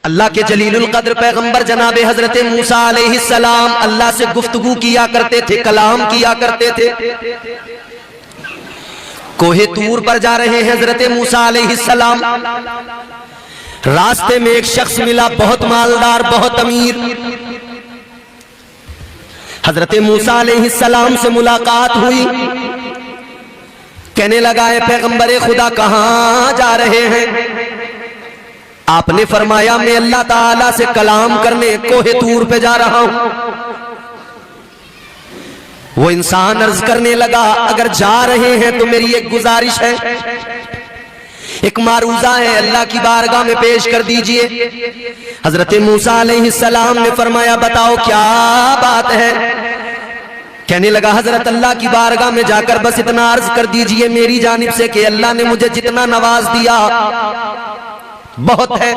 اللہ کے جلیل القدر پیغمبر جناب حضرت موسیٰ علیہ السلام اللہ سے گفتگو کیا کرتے تھے، کلام کیا کرتے تھے۔ کوہ طور پر جا رہے ہیں حضرت موسیٰ علیہ السلام، راستے میں ایک شخص ملا، بہت مالدار، بہت امیر۔ حضرت موسیٰ علیہ السلام سے ملاقات ہوئی، کہنے لگا اے پیغمبر خدا کہاں جا رہے ہیں؟ آپ نے فرمایا میں اللہ تعالیٰ سے کلام کرنے کوہ طور پہ جا رہا ہوں۔ وہ انسان عرض کرنے لگا اگر جا رہے ہیں تو میری ایک گزارش ہے، ایک معروضہ ہے، اللہ کی بارگاہ میں پیش کر دیجئے۔ حضرت موسیٰ علیہ السلام نے فرمایا بتاؤ کیا بات ہے؟ کہنے لگا حضرت اللہ کی بارگاہ میں جا کر بس اتنا عرض کر دیجئے میری جانب سے کہ اللہ نے مجھے جتنا نواز دیا بہت ہے،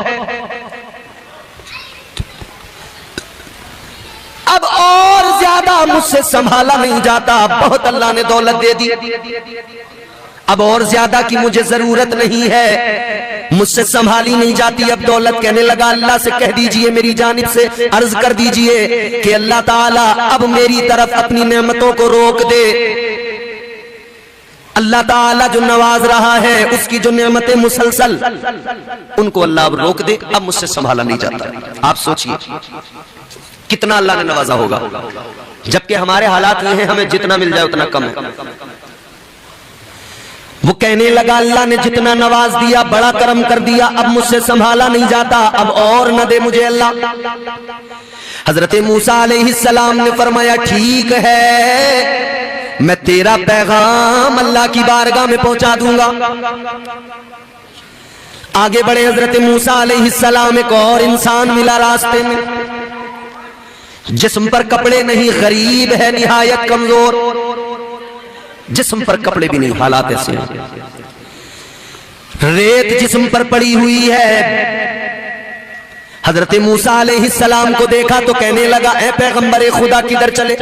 اب اور زیادہ مجھ سے سنبھالا نہیں جاتا، بہت اللہ نے دولت دے دی، اب اور زیادہ کی مجھے ضرورت نہیں ہے، مجھ سے سنبھالی نہیں جاتی اب دولت۔ کہنے لگا اللہ سے کہہ دیجئے میری جانب سے عرض کر دیجئے کہ اللہ تعالیٰ اب میری طرف اپنی نعمتوں کو روک دے، اللہ تعالیٰ جو نواز رہا ہے اس کی جو نعمتیں مسلسل ان کو اللہ اب روک دے، اب مجھ سے سنبھالا نہیں جاتا۔ آپ سوچئے کتنا اللہ نے نوازا ہوگا، جبکہ ہمارے حالات یہ ہیں ہمیں جتنا مل جائے اتنا کم ہے۔ وہ کہنے لگا اللہ نے جتنا نواز دیا بڑا کرم کر دیا، اب مجھ سے سنبھالا نہیں جاتا، اب اور نہ دے مجھے اللہ۔ حضرت موسیٰ علیہ السلام نے فرمایا ٹھیک ہے میں تیرا پیغام اللہ کی بارگاہ میں پہنچا دوں گا۔ آگے بڑھے حضرت موسیٰ علیہ السلام، ایک اور انسان ملا راستے میں، جسم پر کپڑے نہیں، غریب ہے، نہایت کمزور، جسم پر کپڑے بھی نہیں، حالات ایسے ہیں، ریت جسم پر پڑی ہوئی ہے۔ حضرت موسیٰ علیہ السلام کو دیکھا تو کہنے لگا اے پیغمبر خدا کدھر چلے؟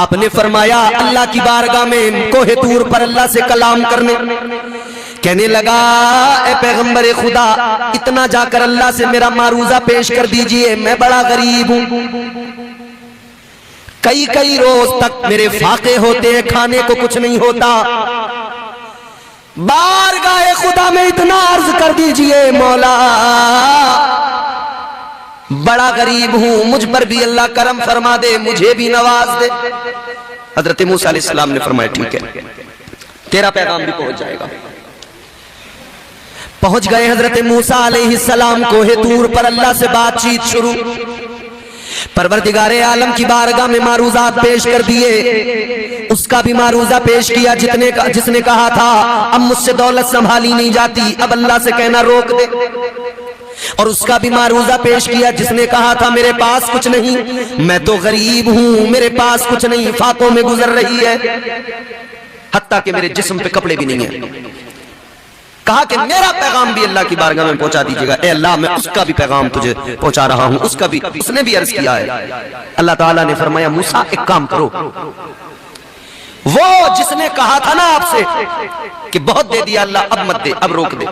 آپ نے فرمایا اللہ کی بارگاہ میں کوہ طور پر اللہ سے کلام کرنے۔ کہنے لگا اے پیغمبر خدا اتنا جا کر اللہ سے میرا معروضہ پیش کر دیجئے، میں بڑا غریب ہوں، کئی روز تک میرے فاقے ہوتے ہیں، کھانے کو کچھ نہیں ہوتا، بارگاہ خدا میں اتنا عرض کر دیجئے مولا بڑا غریب ہوں، مجھ پر بھی اللہ کرم فرما دے، مجھے بھی نواز دے۔ حضرت موسیٰ علیہ السلام نے فرمایا ٹھیک ہے تیرا پیغام بھی پہنچ جائے گا۔ پہنچ گئے حضرت موسیٰ علیہ السلام کوہ طور پر، اللہ سے بات چیت شروع، پروردگار عالم کی بارگاہ میں معروضات پیش کر دیے، اس کا بھی معروضہ پیش کیا جس نے کہا تھا اب مجھ سے دولت سنبھالی نہیں جاتی، اب اللہ سے کہنا روک دے، اور اس کا بھی معروضہ پیش کیا جس نے کہا تھا میرے پاس کچھ نہیں، میں تو غریب ہوں، میرے پاس کچھ نہیں، فاقوں میں گزر رہی ہے، حتیٰ کہ میرے جسم پہ کپڑے بھی نہیں ہیں۔ کہا کہ میرا پیغام بھی اللہ کی بارگاہ میں پہنچا دیجئے گا۔ اے اللہ میں اس کا بھی پیغام تجھے پہنچا رہا ہوں، اس نے بھی عرض کیا ہے۔ اللہ تعالیٰ نے فرمایا موسیٰ ایک کام کرو، وہ جس نے کہا تھا نا آپ سے کہ بہت دے دیا اللہ اب مت دے، اب روک دے،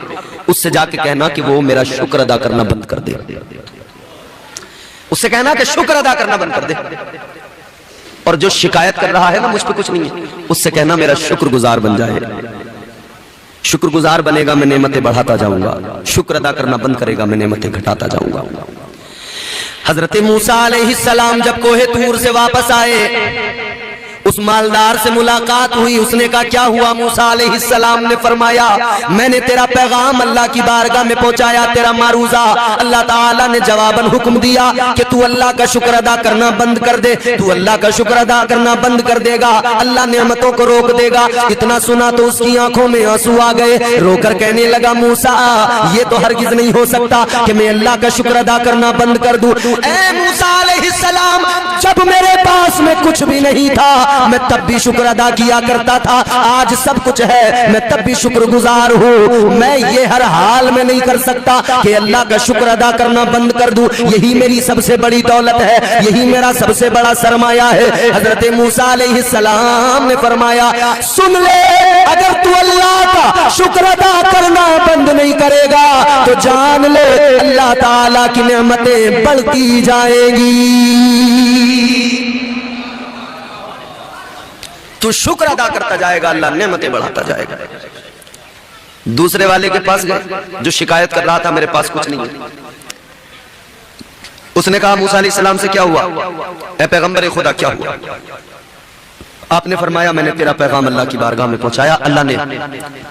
اس سے جا کے کہنا کہ وہ میرا شکر ادا کرنا بند کر دے، اس سے کہنا کہ شکر ادا کرنا بند کر دے، اور جو شکایت کر رہا ہے نا مجھ پہ کچھ نہیں ہے، اس سے کہنا میرا شکر گزار بن جائے، شکر گزار بنے گا میں نعمتیں بڑھاتا جاؤں گا، شکر ادا کرنا بند کرے گا میں نعمتیں گھٹاتا جاؤں گا۔ حضرت موسیٰ علیہ السلام جب کوہ طور سے واپس آئے، اس مالدار سے ملاقات ہوئی، اس نے کہا کیا ہوا؟ موسیٰ علیہ السلام نے فرمایا میں نے تیرا پیغام اللہ کی بارگاہ میں پہنچایا، تیرا معروضہ، اللہ تعالیٰ نے جواباً حکم دیا کہ تو اللہ کا شکر ادا کرنا بند کر دے، تو اللہ کا شکر ادا کرنا بند کر دے گا، اللہ نعمتوں کو روک دے گا۔ اتنا سنا تو اس کی آنکھوں میں آنسو آ گئے، رو کر کہنے لگا موسیٰ یہ تو ہرگز نہیں ہو سکتا کہ میں اللہ کا شکر ادا کرنا بند کر دوں۔ اے موسیٰ علیہ السلام جب میرے پاس میں کچھ بھی نہیں تھا میں تب بھی شکر ادا کیا کرتا تھا، آج سب کچھ ہے میں تب بھی شکر گزار ہوں۔ میں یہ ہر حال میں نہیں کر سکتا کہ اللہ کا شکر ادا کرنا بند کر دوں، یہی میری سب سے بڑی دولت ہے، یہی میرا سب سے بڑا سرمایہ ہے۔ حضرت موسیٰ علیہ السلام نے فرمایا سن لے، اگر تو اللہ کا شکر ادا کرنا بند نہیں کرے گا تو جان لے اللہ تعالیٰ کی نعمتیں بڑھتی جائیں گی۔ تو شکر ادا کرتا جائے گا، اللہ نعمتیں بڑھاتا جائے گا۔ دوسرے والے کے پاس گئے جو شکایت کر رہا تھا میرے پاس کچھ نہیں ہے۔ اس نے کہا موسیٰ علیہ السلام سے کیا ہوا؟ اے پیغمبر خدا کیا ہوا؟ آپ نے فرمایا میں نے تیرا پیغام اللہ کی بارگاہ میں پہنچایا، اللہ نے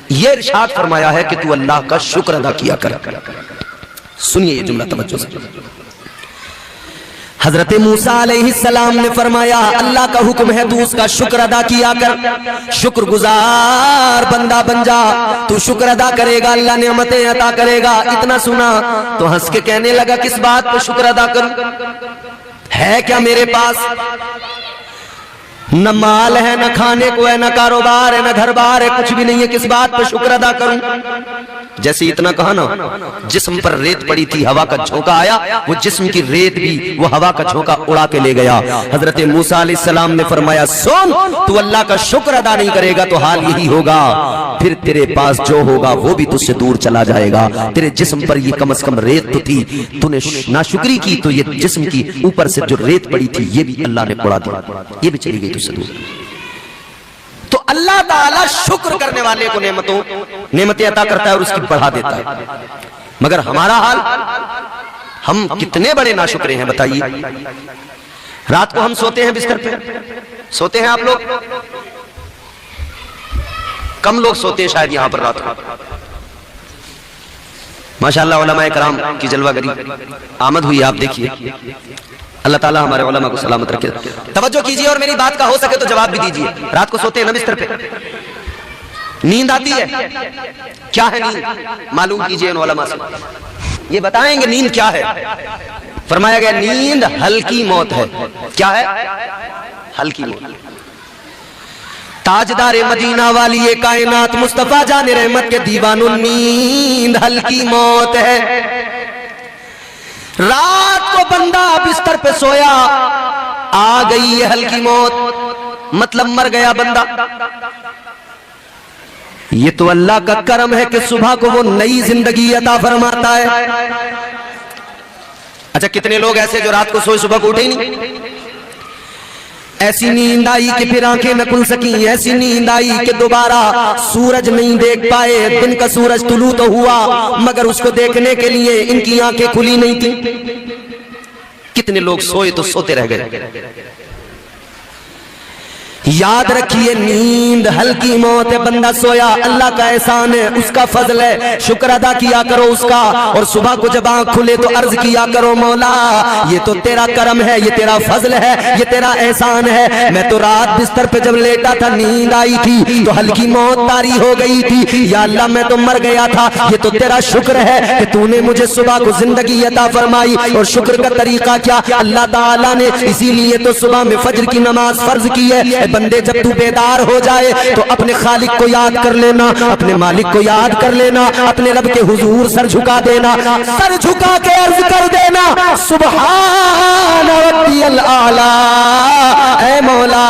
یہ ارشاد فرمایا ہے کہ تو اللہ کا شکر ادا کیا کر۔ سنیے یہ جملہ توجہ سے۔ حضرت موسیٰ علیہ السلام نے فرمایا اللہ کا حکم ہے تو اس کا شکر ادا کیا کر، شکر گزار بندہ بن جا، تو شکر ادا کرے گا اللہ نعمتیں عطا کرے گا۔ اتنا سنا تو ہنس کے کہنے لگا کس بات پہ شکر ادا کروں؟ ہے کیا میرے پاس؟ نہ مال ہے، نہ کھانے کو ہے، نہ کاروبار ہے، نہ گھر بار ہے، کچھ بھی نہیں ہے، کس بات پر شکر ادا کروں؟ جیسے اتنا کہا نا، جسم پر ریت پڑی تھی، ہوا کا جھونکا آیا، وہ جسم کی ریت بھی وہ ہوا کا جھونکا اڑا کے لے گیا۔ حضرت موسیٰ علیہ السلام نے فرمایا سن، تو اللہ کا شکر ادا نہیں کرے گا تو حال یہی ہوگا، پھر تیرے پاس جو ہوگا وہ بھی تجھ سے دور چلا جائے گا۔ تیرے جسم پر یہ کم از کم ریت تو تھی، تو نے ناشکری کی تو یہ جسم کی اوپر سے جو ریت پڑی تھی یہ بھی اللہ نے اڑا دیا، یہ بھی چلی گئی تجھ سے دور۔ تو اللہ تعالیٰ شکر کرنے والے کو نعمتیں عطا کرتا ہے اور اس کی بڑھا دیتا ہے۔ مگر ہمارا حال، ہم کتنے بڑے ناشکرے ہیں بتائیے۔ رات کو ہم سوتے ہیں بستر پہ، سوتے ہیں آپ لوگ؟ کم لوگ سوتے ہیں شاید یہاں پر رات کو۔ ماشاءاللہ علماء کرام کی جلوہ گری آمد ہوئی، آپ دیکھیے۔ اللہ تعالیٰ ہمارے علماء کو سلامت رکھے۔ توجہ کیجئے اور میری بات کا ہو سکے تو جواب بھی دیجئے۔ رات کو سوتے ہیں نا بستر پہ، نیند آتی ہے؟ کیا ہے نیند؟ معلوم کیجئے ان علماء سے، یہ بتائیں گے نیند کیا ہے۔ فرمایا گیا نیند ہلکی موت ہے۔ کیا ہے؟ ہلکی موت۔ تاجدار مدینہ والی کائنات مصطفیٰ جان رحمت کے دیوانوں، نیند ہلکی موت ہے۔ رات کو بندہ بستر پہ سویا، آ گئی ہے ہلکی موت، مطلب مر گیا بندہ۔ یہ تو اللہ کا کرم ہے کہ صبح کو وہ نئی زندگی عطا فرماتا ہے۔ اچھا کتنے لوگ ایسے جو رات کو سوئے صبح کو اٹھے ہی نہیں؟ ایسی نیند آئی کہ پھر آنکھیں نہ کھل سکیں، ایسی نیند آئی کہ دوبارہ سورج نہیں دیکھ پائے۔ دن کا سورج طلوع تو ہوا مگر اس کو دیکھنے کے لیے ان کی آنکھیں کھلی نہیں تھی۔ کتنے لوگ سوئے تو سوتے رہ گئے۔ یاد رکھیے نیند ہلکی موت ہے، بندہ سویا اللہ کا احسان ہے، اس کا فضل ہے، شکر ادا کیا کرو اس کا۔ اور صبح کو جب آنکھ کھلے تو عرض کیا کرو مولا یہ تو تیرا کرم ہے، یہ تیرا فضل ہے، یہ تیرا احسان ہے۔ میں تو رات بستر پہ جب لیٹا تھا نیند آئی تھی تو ہلکی موت طاری ہو گئی تھی، یا اللہ میں تو مر گیا تھا، یہ تو تیرا شکر ہے کہ تو نے مجھے صبح کو زندگی عطا فرمائی۔ اور شکر کا طریقہ کیا؟ اللہ تعالیٰ نے اسی لیے تو صبح میں فجر کی نماز فرض کی ہے۔ بندے جب تو بیدار ہو جائے تو اپنے خالق کو یاد کر لینا، اپنے مالک کو یاد کر لینا، اپنے رب کے حضور سر جھکا دینا، سر جھکا کے عرض کر دینا سبحان ربی الاعلیٰ، اے مولا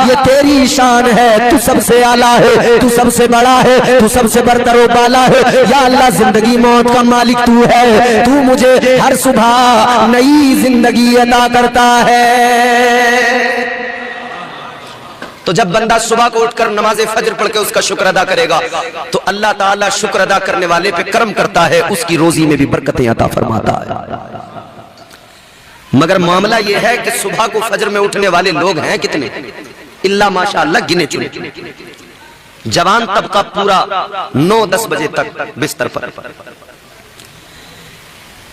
یہ تیری شان ہے، تو سب سے اعلیٰ ہے، تو سب سے بڑا ہے، تو سب سے برتر و بالا ہے۔ یا اللہ زندگی موت کا مالک تو ہے، تو مجھے ہر صبح نئی زندگی عطا کرتا ہے۔ تو جب بندہ صبح کو اٹھ کر نماز فجر پڑھ کے اس کا شکر ادا کرے گا تو اللہ تعالیٰ شکر ادا کرنے والے پہ کرم کرتا ہے، اس کی روزی میں بھی برکتیں عطا فرماتا ہے۔ مگر معاملہ یہ ہے کہ صبح کو فجر میں اٹھنے والے لوگ ہیں کتنے؟ اللہ ماشاءاللہ گنے چنے۔ جوان طبقہ پورا 9-10 بجے تک بستر پر۔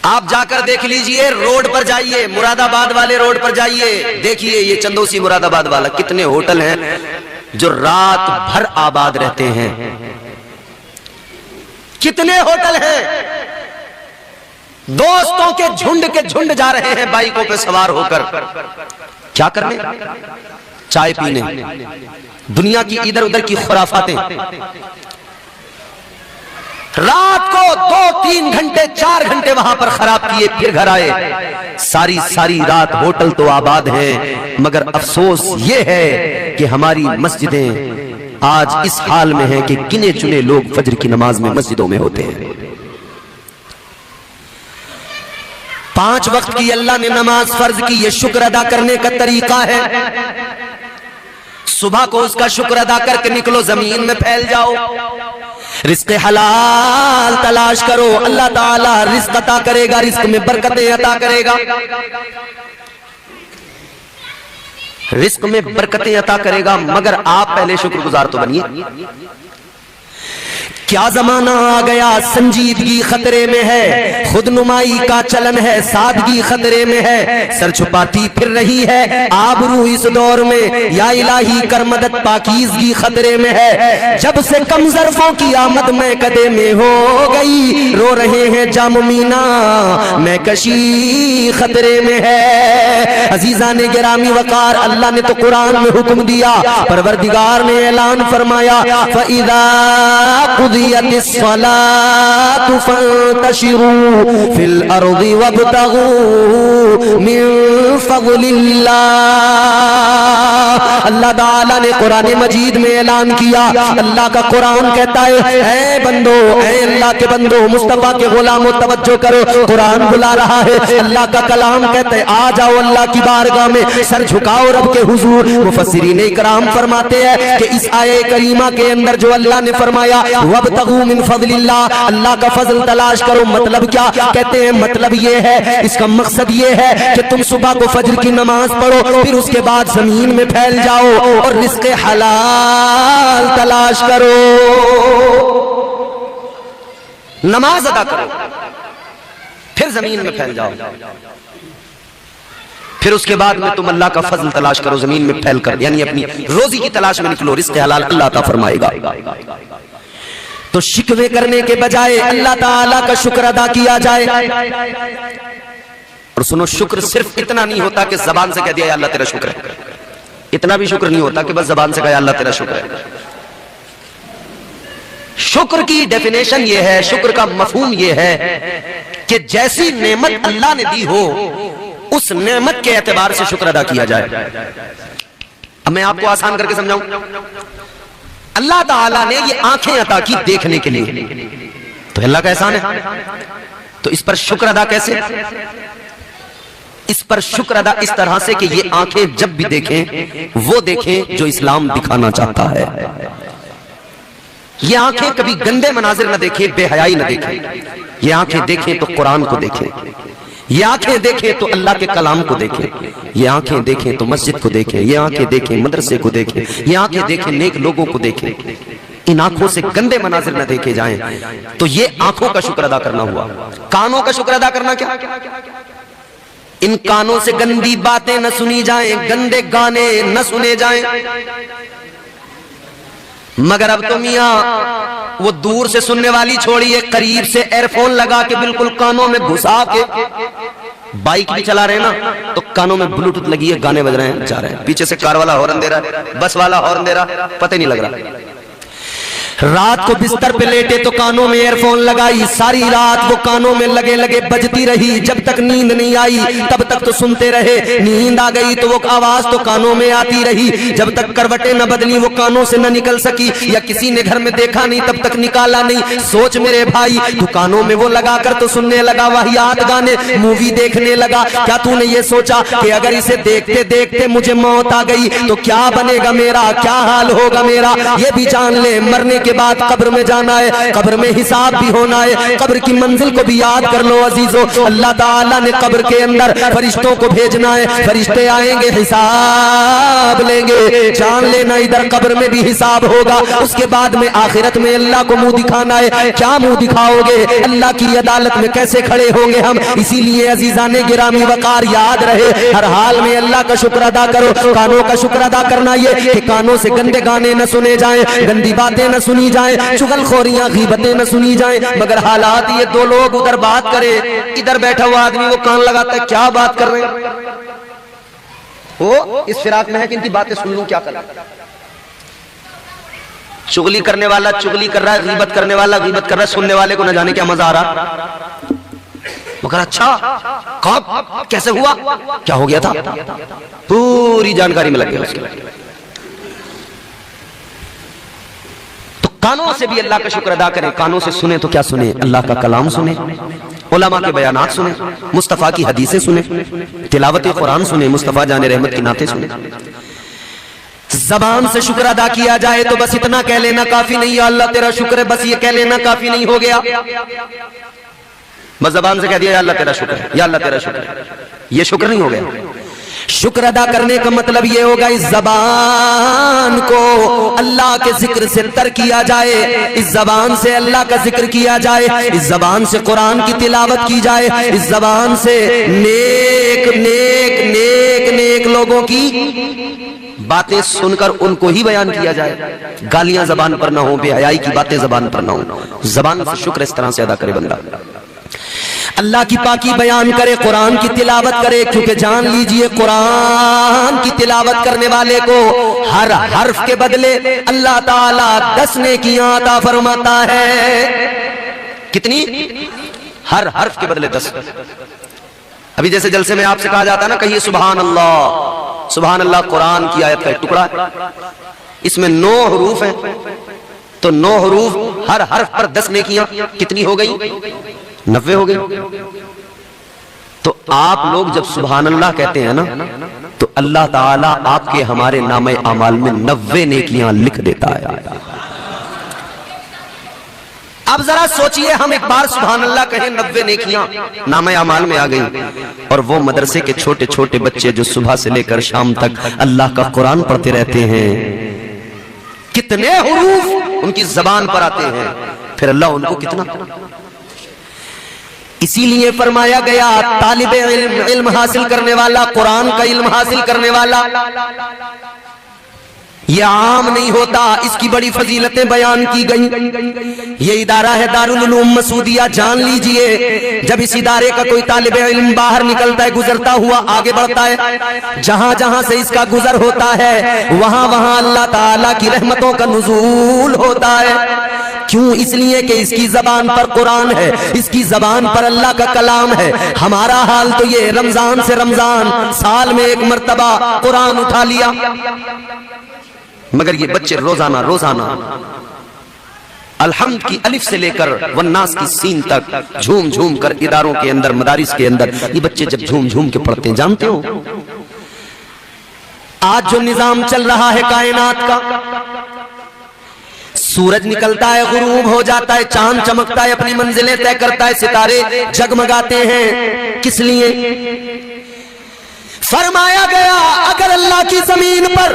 آپ جا کر دیکھ لیجئے، روڈ پر جائیے، مراد آباد والے روڈ پر جائیے، دیکھیے یہ چندوسی مراد آباد والا کتنے ہوٹل ہیں جو رات بھر آباد رہتے ہیں۔ کتنے ہوٹل ہیں، دوستوں کے جھنڈ جا رہے ہیں بائیکوں پہ سوار ہو کر۔ کیا کرنے؟ چائے پینے، دنیا کی ادھر ادھر کی خرافاتیں، رات کو 2-3 گھنٹے 4 گھنٹے وہاں پر خراب کیے، پھر گھر آئے، ساری رات ہوٹل تو آباد ہیں، مگر افسوس یہ ہے کہ ہماری مسجدیں آج اس حال میں ہیں کہ گنے چنے لوگ فجر کی نماز میں مسجدوں میں ہوتے ہیں۔ 5 وقت کی اللہ نے نماز فرض کی، یہ شکر ادا کرنے کا طریقہ ہے۔ صبح کو اس کا شکر ادا کر کے نکلو، زمین میں پھیل جاؤ، رزق حلال تلاش کرو، اللہ تعالی رزق عطا کرے گا، رزق میں برکتیں عطا کرے گا، رزق میں برکتیں عطا کرے گا، مگر آپ پہلے شکر گزار تو بنیے۔ کیا زمانہ آ گیا، سنجیدگی خطرے میں ہے، خود نمائی کا چلن ہے، سادگی خطرے میں ہے، سر چھپاتی پھر رہی ہے آبرو اس دور میں، یا الہی کر مدد، پاکیزگی خطرے میں ہے، جب سے کم ظرفوں کی آمد میں قدے میں ہو گئی، رو رہے ہیں جام مینا میں کشی خطرے میں ہے۔ عزیزان گرامی وقار، اللہ نے تو قرآن میں حکم دیا، پروردگار نے اعلان فرمایا، فَإِذَا قُضِيَتِ الصَّلَاةُ فَانْتَشِرُوا فِي الْأَرْضِ وَابْتَغُوا مِنْ فَضْلِ اللَّهِ۔ اللہ تعالیٰ نے قرآن مجید میں اعلان کیا، اللہ کا قرآن کہتا ہے، اے بندو، اے اللہ کے بندو، مصطفیٰ کے غلاموں توجہ کرو، قرآن بلا رہا ہے، اللہ کا کلام کہتا ہے آ جاؤ اللہ کی بارگاہ میں، سر جھکاؤ رب کے حضور۔ مفسرین اکرام فرماتے ہیں کہ اس آیے کریمہ کے اندر جو اللہ نے فرمایا وَابْتَغُوا مِنْ فَضْلِ اللَّهِ، اللہ کا فضل تلاش کرو، مطلب کیا کہتے ہیں؟ مطلب یہ ہے، اس کا مقصد یہ ہے کہ تم صبح کو فجر کی نماز پڑھو، پھر اس کے بعد زمین میں پھیل جاؤ اور رزق حلال تلاش کرو، نماز ادا کرو، پھر زمین میں پھیل جاؤ، پھر اس کے بعد میں تم اللہ کا فضل تلاش کرو، زمین میں پھیل کر، یعنی اپنی روزی کی تلاش میں نکلو، رزق حلال اللہ عطا فرمائے گا۔ تو شکوے کرنے کے بجائے اللہ تعالیٰ کا شکر ادا کیا جائے۔ اور سنو، شکر صرف اتنا نہیں ہوتا کہ زبان سے کہہ دیا یا اللہ تیرا شکر ہے، اتنا بھی شکر نہیں ہوتا کہ بس زبان سے کہا یا اللہ تیرا شکر ہے۔ شکر کی ڈیفینیشن یہ ہے، شکر کا مفہوم یہ ہے کہ جیسی نعمت اللہ نے دی ہو اس نعمت کے اعتبار سے شکر ادا کیا جائے۔ اب میں آپ کو آسان کر کے سمجھاؤں، اللہ تعالیٰ نے یہ آنکھیں عطا کی دیکھنے کے لیے، تو اللہ کا احسان ہے، تو اس پر شکر ادا کیسے؟ اس پر شکر ادا اس طرح سے کہ یہ آنکھیں جب بھی دیکھیں وہ دیکھیں جو اسلام دکھانا چاہتا ہے، یہ آنکھیں کبھی گندے مناظر نہ دیکھیں، بے حیائی نہ دیکھیں، یہ آنکھیں دیکھیں تو قرآن کو دیکھیں، یہ آنکھیں دیکھیں تو اللہ کے کلام کو دیکھیں، یہ آنکھیں دیکھیں تو مسجد کو دیکھیں، یہ آنکھیں دیکھیں مدرسے کو دیکھیں، یہ آنکھیں دیکھیں نیک لوگوں کو دیکھیں، ان آنکھوں سے گندے مناظر نہ دیکھے جائیں۔ تو یہ آنکھوں کا شکر ادا کرنا ہوا۔ کانوں کا شکر ادا کرنا کیا؟ ان کانوں سے گندی باتیں نہ سنی جائیں، گندے گانے نہ سنے جائیں۔ مگر اب تو میاں وہ دور سے سننے والی چھوڑیے، قریب سے ایئر فون لگا کے بالکل کانوں میں گھسا کے، بائک بھی چلا رہے نا تو کانوں میں بلوٹوتھ لگی ہے، گانے بج رہے ہیں، جا رہے ہیں، پیچھے سے کار والا ہارن دے رہا ہے، بس والا ہارن دے رہا ہے، پتہ نہیں لگ رہا۔ رات کو بستر پہ لیٹے تو کانوں میں ایئر فون لگائی، ساری رات وہ کانوں میں لگے لگے بجتی رہی، جب تک نیند نہیں آئی تب تک تو سنتے رہے، نیند آ گئی تو وہ آواز تو کانوں میں آتی رہی، جب تک کروٹیں نہ بدلی وہ کانوں سے نہ نکل سکی، یا کسی نے گھر میں دیکھا نہیں تب تک نکالا نہیں۔ سوچ میرے بھائی، تو کانوں میں وہ لگا کر تو سننے لگا واہیات گانے، مووی دیکھنے لگا، کیا تو نے یہ سوچا کہ اگر اسے دیکھتے دیکھتے مجھے موت آ گئی تو کیا بنے گا میرا، کیا حال ہوگا میرا؟ یہ بھی جان لے مرنے کے بعد قبر میں جانا ہے، قبر میں حساب بھی ہونا ہے، قبر کی منزل کو بھی یاد کر لو عزیزو، اللہ تعالیٰ نے قبر کے اندر فرشتوں کو بھیجنا ہے، فرشتے آئیں گے حساب لیں گے، جان لینا ادھر قبر میں بھی حساب ہوگا، اس کے بعد میں آخرت میں اللہ کو منہ دکھانا ہے۔ کیا منہ دکھاؤ گے؟ اللہ کی عدالت میں کیسے کھڑے ہوں گے ہم؟ اسی لیے عزیزان گرامی وقار یاد رہے، ہر حال میں اللہ کا شکر ادا کرو۔ کانوں کا شکر ادا کرنا یہ کہ کانوں سے گندے گانے نہ سنے جائیں، گندی باتیں نہ سنی جائیں، چغل خوریاں غیبتیں نہ سنی جائیں، مگر حالات یہ دو لوگ ادھر بات کرے، ادھر بیٹھا ہوا آدمی وہ کان لگاتا ہے، کیا بات کر رہے ہیں؟ وہ اس فراق میں ہے کہ ان کی باتیں سن لوں کیا کریں. چغلی کرنے والا چغلی کر رہا ہے, غیبت کرنے والا غیبت کر رہا ہے, سننے والے کو نہ جانے کیا مزہ آ رہا. وہ کہا اچھا کب کیسے ہوا کیا ہو گیا تھا, پوری جانکاری میں لگ گیا اس کے. تو کانوں سے بھی اللہ کا شکر ادا کریں. کانوں سے سنیں تو کیا سنیں, اللہ کا کلام سنیں, علماء کے بیانات سنیں, مصطفیٰ کی حدیثیں سنیں, تلاوت قرآن سنیں, مصطفیٰ جان رحمت کی نعتیں سنیں. زبان سے شکر ادا کیا جائے تو بس اتنا کہہ لینا کافی نہیں, یا اللہ تیرا شکر ہے, بس یہ کہہ لینا کافی نہیں ہو گیا. بس زبان سے کہہ دیا یا اللہ تیرا شکر ہے, یا اللہ تیرا شکر ہے, یہ شکر نہیں ہو گیا. شکر ادا کرنے کا مطلب یہ ہوگا اس زبان کو اللہ کے ذکر سے تر کیا جائے, اس زبان سے اللہ کا ذکر کیا جائے, اس زبان سے قرآن کی تلاوت کی جائے, اس زبان سے نیک نیک نیک نیک لوگوں کی باتیں سن کر ان کو ہی بیان کیا جائے. گالیاں زبان پر نہ ہوں, بے حیائی کی باتیں زبان پر نہ ہوں. زبان سے شکر اس طرح سے ادا کرے بندہ, اللہ کی پاکی بیان کرے, قرآن کی تلاوت کرے. کیونکہ جان لیجئے قرآن کی تلاوت کرنے والے کو ہر حرف کے بدلے اللہ تعالیٰ 10 نیکیاں عطا فرماتا ہے. کتنی؟ ہر حرف کے بدلے 10. ابھی جیسے جلسے میں آپ سے کہا جاتا ہے نا, کہیے سبحان اللہ. سبحان اللہ قرآن کی آیت کا ایک ٹکڑا ہے, اس میں 9 حروف ہیں, تو 9 حروف ہر حرف پر 10 نیکیاں کتنی ہو گئی؟ 90 ہو گئی. تو آپ لوگ جب سبحان اللہ کہتے ہیں نا, تو اللہ تعالیٰ آپ کے ہمارے نامہ اعمال میں 90 نیکیاں لکھ دیتا ہے. اب ذرا سوچئے, ہم ایک بار سبحان اللہ کہیں 90 نیکیاں نامہ اعمال میں آ گئی, اور وہ مدرسے کے چھوٹے چھوٹے بچے جو صبح سے لے کر شام تک اللہ کا قرآن پڑھتے رہتے ہیں, کتنے حروف ان کی زبان پر آتے ہیں, پھر اللہ ان کو کتنا. اسی لیے فرمایا گیا طالب علم حاصل کرنے والا, قرآن کا علم حاصل کرنے والا یہ عام نہیں ہوتا, اس کی بڑی فضیلتیں بیان کی گئیں. یہ ادارہ ہے دارالعلوم مسعودیہ. جان لیجئے جب اس ادارے کا کوئی طالب علم باہر نکلتا ہے, گزرتا ہوا آگے بڑھتا ہے, جہاں جہاں سے اس کا گزر ہوتا ہے وہاں وہاں اللہ تعالیٰ کی رحمتوں کا نزول ہوتا ہے. کیوں؟ اس لیے کہ اس کی زبان پر قرآن ہے, اس کی زبان پر اللہ کا کلام ہے. ہمارا حال تو یہ رمضان سے رمضان سال میں 1 مرتبہ قرآن اٹھا لیا, مگر یہ بچے روزانہ روزانہ الحمد کی الف سے لے کر والناس کی سین تک جھوم جھوم کر اداروں کے اندر, مدارس کے اندر یہ بچے جب جھوم جھوم کے پڑھتے ہیں. جانتے ہو آج جو نظام چل رہا ہے کائنات کا, سورج نکلتا ہے, غروب ہو جاتا ہے, چاند چمکتا ہے, اپنی منزلیں طے کرتا ہے, ستارے جگمگاتے ہیں, کس لیے؟ فرمایا گیا اگر اللہ کی زمین پر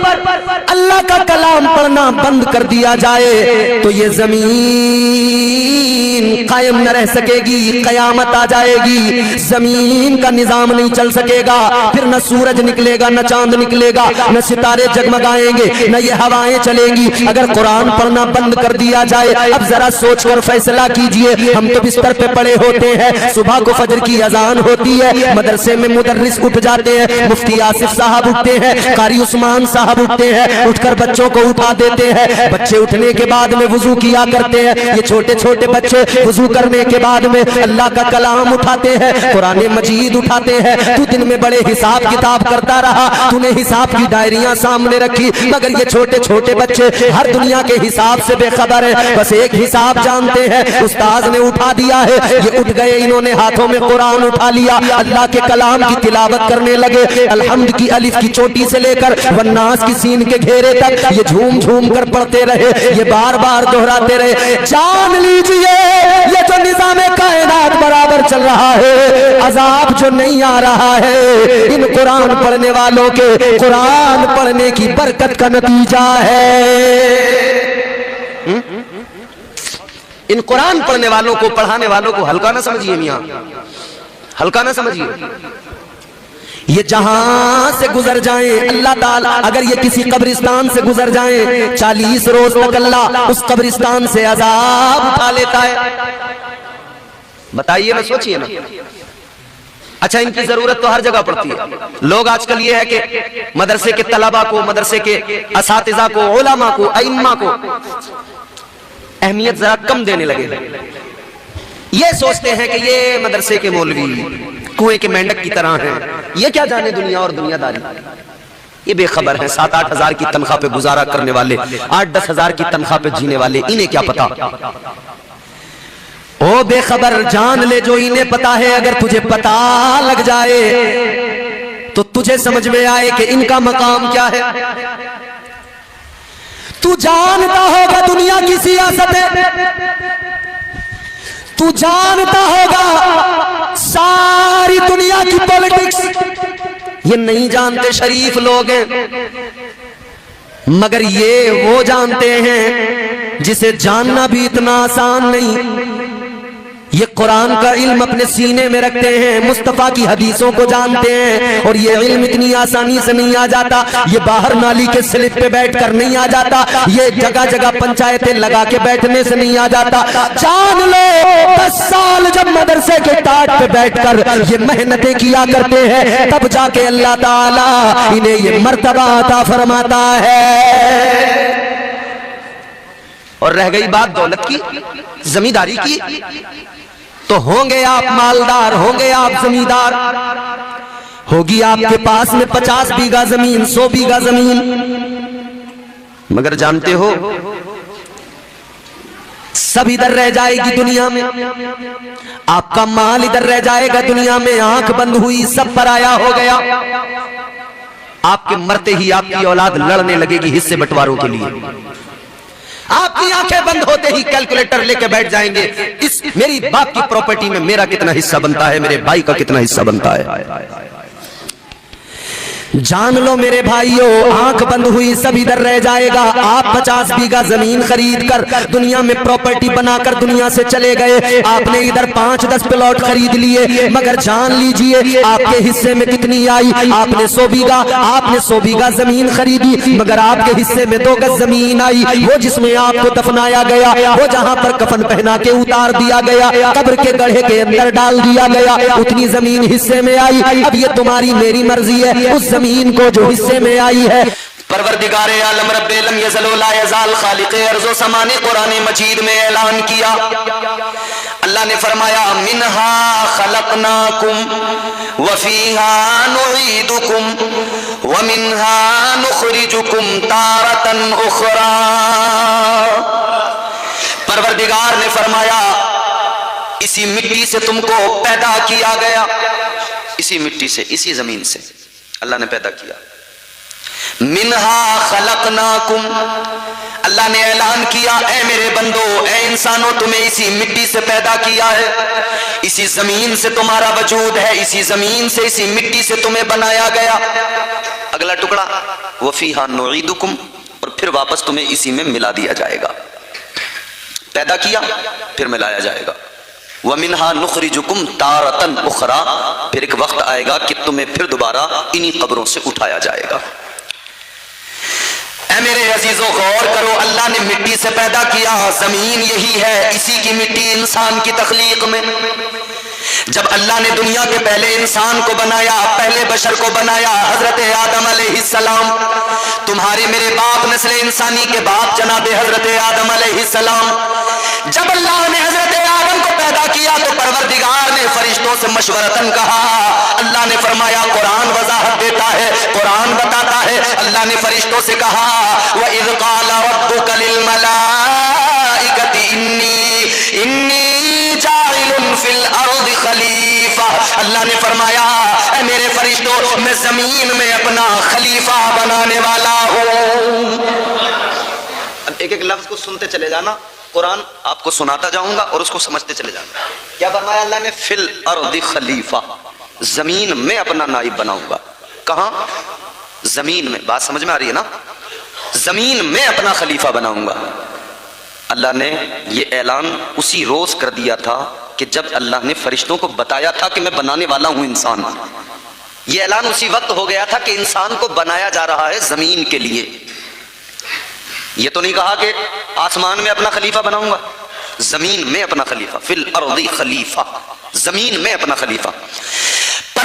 اللہ کا کلام پڑھنا بند کر دیا جائے تو یہ زمین قائم نہ رہ سکے گی, قیامت آ جائے گی, زمین کا نظام نہیں چل سکے گا. پھر نہ سورج نکلے گا, نہ چاند نکلے گا, نہ ستارے جگمگائیں گے, نہ یہ ہوائیں چلیں گی, اگر قرآن پڑھنا بند کر دیا جائے. اب ذرا سوچ کر فیصلہ کیجئے. ہم تو بستر پہ پڑے ہوتے ہیں, صبح کو فجر کی اذان ہوتی ہے, مدرسے میں مدرس اٹھ جاتے ہیں, مفتی آصف صاحب اٹھتے ہیں, قاری عثمان صاحب اٹھتے ہیں, اٹھ کر بچوں کو اٹھا دیتے ہیں. بچے اٹھنے کے بعد میں وضو کیا کرتے ہیں. یہ چھوٹے چھوٹے بچے وضو کرنے کے بعد میں اللہ کا کلام اٹھاتے ہیں, قرآن مجید اٹھاتے ہیں. تو دن میں بڑے حساب کتاب کرتا رہا, تو نے حساب کی ڈائریاں سامنے رکھی, مگر یہ چھوٹے چھوٹے بچے ہر دنیا کے حساب سے بے خبر ہیں. بس ایک حساب جانتے ہیں, استاذ نے اٹھا دیا ہے, یہ اٹھ گئے, انہوں نے ہاتھوں میں قرآن اٹھا لیا, اللہ کے کلام کی تلاوت کرنے لگے. الحمد کی الف کی چوٹی سے لے کر والناس کی سین کے گھیرے تک یہ جھوم جھوم کر پڑھتے رہے, یہ بار بار دہراتے رہے. جان لیجئے یہ جو نظام کائنات برابر چل رہا ہے, عذاب جو نہیں آ رہا ہے, ان قرآن پڑھنے والوں کے قرآن پڑھنے کی برکت کا نتیجہ ہے. ان قرآن پڑھنے والوں کو, پڑھانے والوں کو ہلکا نہ سمجھیے میاں, ہلکا نہ سمجھیے. یہ جہاں سے گزر جائیں اللہ تعالیٰ, اگر یہ کسی قبرستان سے گزر جائیں 40 روز تک اللہ اس قبرستان سے عذاب اٹھا لیتا ہے. بتائیے نا, سوچئے نا. اچھا ان کی ضرورت تو ہر جگہ پڑتی ہے. لوگ آج کل یہ ہے کہ مدرسے کے طلباء کو، مدرسے کے اساتذہ کو، علماء کو، ائمہ کو اہمیت ذرا کم دینے لگے. یہ سوچتے ہیں کہ یہ مدرسے کے مولوی کنویں کے مینڈک کی طرح ہیں، یہ کیا جانے دنیا اور دنیا داری. یہ بے خبر ہیں. 7-8 ہزار کی تنخواہ پہ گزارا کرنے والے، 8-10 ہزار کی تنخواہ پہ جینے والے، انہیں کیا پتا. او بے خبر، جان لے جو انہیں پتا ہے. اگر تجھے پتا لگ جائے تو تجھے سمجھ میں آئے کہ ان کا مقام کیا ہے. تو جانتا ہوگا دنیا کی سیاستیں، تو جانتا ہوگا ساری دنیا کی پولیٹکس. یہ نہیں جانتے شریف لوگ ہیں، مگر یہ وہ جانتے ہیں جسے جاننا بھی اتنا آسان نہیں. یہ قرآن کا علم اپنے سینے میں رکھتے ہیں، مصطفیٰ کی حدیثوں کو جانتے ہیں، اور یہ علم اتنی آسانی سے نہیں آ جاتا. یہ باہر نالی کے سلپ پہ بیٹھ کر نہیں آ جاتا، یہ جگہ جگہ پنچایتیں لگا کے بیٹھنے سے نہیں آ جاتا. جان لو 10 سال جب مدرسے کے ٹاٹ پہ بیٹھ کر یہ محنتیں کیا کرتے ہیں، تب جا کے اللہ تعالیٰ انہیں یہ مرتبہ عطا فرماتا ہے. اور رہ گئی بات دولت کی، زمینداری کی، تو ہوں گے آپ مالدار، ہوں گے آپ زمیندار، ہوگی آپ کے پاس میں 50 بیگھہ زمین، 100 بیگھہ زمین، مگر جانتے ہو سب ادھر رہ جائے گی دنیا میں. آپ کا مال ادھر رہ جائے گا دنیا میں. آنکھ بند ہوئی سب پرایا ہو گیا. آپ کے مرتے ہی آپ کی اولاد لڑنے لگے گی حصے بٹواروں کے لیے. آپ کی آنکھیں بند ہوتے ہی کیلکولیٹر لے کے بیٹھ جائیں گے، اس میری باپ کی پراپرٹی میں میرا کتنا حصہ بنتا ہے، میرے بھائی کا کتنا حصہ بنتا ہے. جان لو میرے بھائیوں، آنکھ بند ہوئی سب ادھر رہ جائے گا. آپ 50 بیگھہ زمین خرید کر دنیا میں پراپرٹی بنا کر دنیا سے چلے گئے. آپ نے ادھر 5-10 پلاٹ خرید لیے، مگر جان لیجئے آپ کے حصے میں کتنی آئی. آپ نے 100 بیگھہ زمین خریدی، مگر آپ کے حصے میں 2 گز زمین آئی. وہ جس میں آپ کو دفنایا گیا، وہ جہاں پر کفن پہنا کے اتار دیا گیا، قبر کے گڑھے کے اندر ڈال دیا گیا، اتنی زمین حصے میں آئی. اب یہ تمہاری میری مرضی ہے، اس زمین کو جو حصے میں آئی ہے. پروردگار عالم رب لم یزل و لا یزال خالق ارض و سما نے قرآن مجید میں اعلان کیا. اللہ نے فرمایا منہا خلقناکم وفیہا نعیدکم ومنہا نخرجکم تارتا اخرى. پروردگار نے فرمایا اسی مٹی سے تم کو پیدا کیا گیا، اسی مٹی سے، اسی زمین سے اللہ نے پیدا کیا. منہا خلقناکم، اللہ نے اعلان کیا اے میرے بندو، اے انسانوں، تمہیں اسی مٹی سے پیدا کیا ہے، اسی زمین سے تمہارا وجود ہے، اسی زمین سے، اسی مٹی سے تمہیں بنایا گیا. اگلا ٹکڑا وفیہا نعیدکم، اور پھر واپس تمہیں اسی میں ملا دیا جائے گا. پیدا کیا پھر ملایا جائے گا. وَمِنْهَا نُخْرِجُكُمْ تَارَةً أُخْرَى، پھر ایک وقت آئے گا کہ تمہیں پھر دوبارہ انہی قبروں سے اٹھایا جائے گا. اے میرے عزیزوں غور کرو، اللہ نے مٹی سے پیدا کیا، زمین یہی ہے، اسی کی مٹی انسان کی تخلیق میں. جب اللہ نے دنیا کے پہلے انسان کو بنایا، پہلے بشر کو بنایا، حضرت آدم علیہ السلام، تمہارے میرے باپ نسل انسانی کے باپ جناب حضرت آدم علیہ السلام، جب اللہ نے حضرت آدم کو پیدا کیا تو پروردگار نے فرشتوں سے مشورتاً کہا. اللہ نے فرمایا، قرآن وضاحت دیتا ہے، قرآن بتاتا ہے، اللہ نے فرشتوں سے کہا وَإِذْ قَالَ رَبُّكَ لِلْمَلَائِكَةِ إِنِّي جَاعِلٌ فِي الْأَرْضِ خَلِيفَةً. اللہ نے فرمایا اے میرے فرشتوں، میں زمین میں اپنا خلیفہ بنانے والا ہوں. اب ایک ایک لفظ کو سنتے چلے جانا، قرآن آپ کو سناتا جاؤں گا اور اس کو سمجھتے چلے جانا. کیا فرمایا اللہ نے؟ فی الارض خلیفہ، زمین میں اپنا نائب بناؤں گا. کہاں؟ زمین میں. بات سمجھ میں آ رہی ہے نا؟ زمین میں اپنا خلیفہ بناؤں گا. اللہ نے یہ اعلان اسی روز کر دیا تھا کہ جب اللہ نے فرشتوں کو بتایا تھا کہ میں بنانے والا ہوں انسان. یہ اعلان اسی وقت ہو گیا تھا کہ انسان کو بنایا جا رہا ہے زمین کے لیے. یہ تو نہیں کہا کہ آسمان میں اپنا خلیفہ بناؤں گا، زمین میں اپنا خلیفہ. فی الارض خلیفہ، زمین میں اپنا خلیفہ.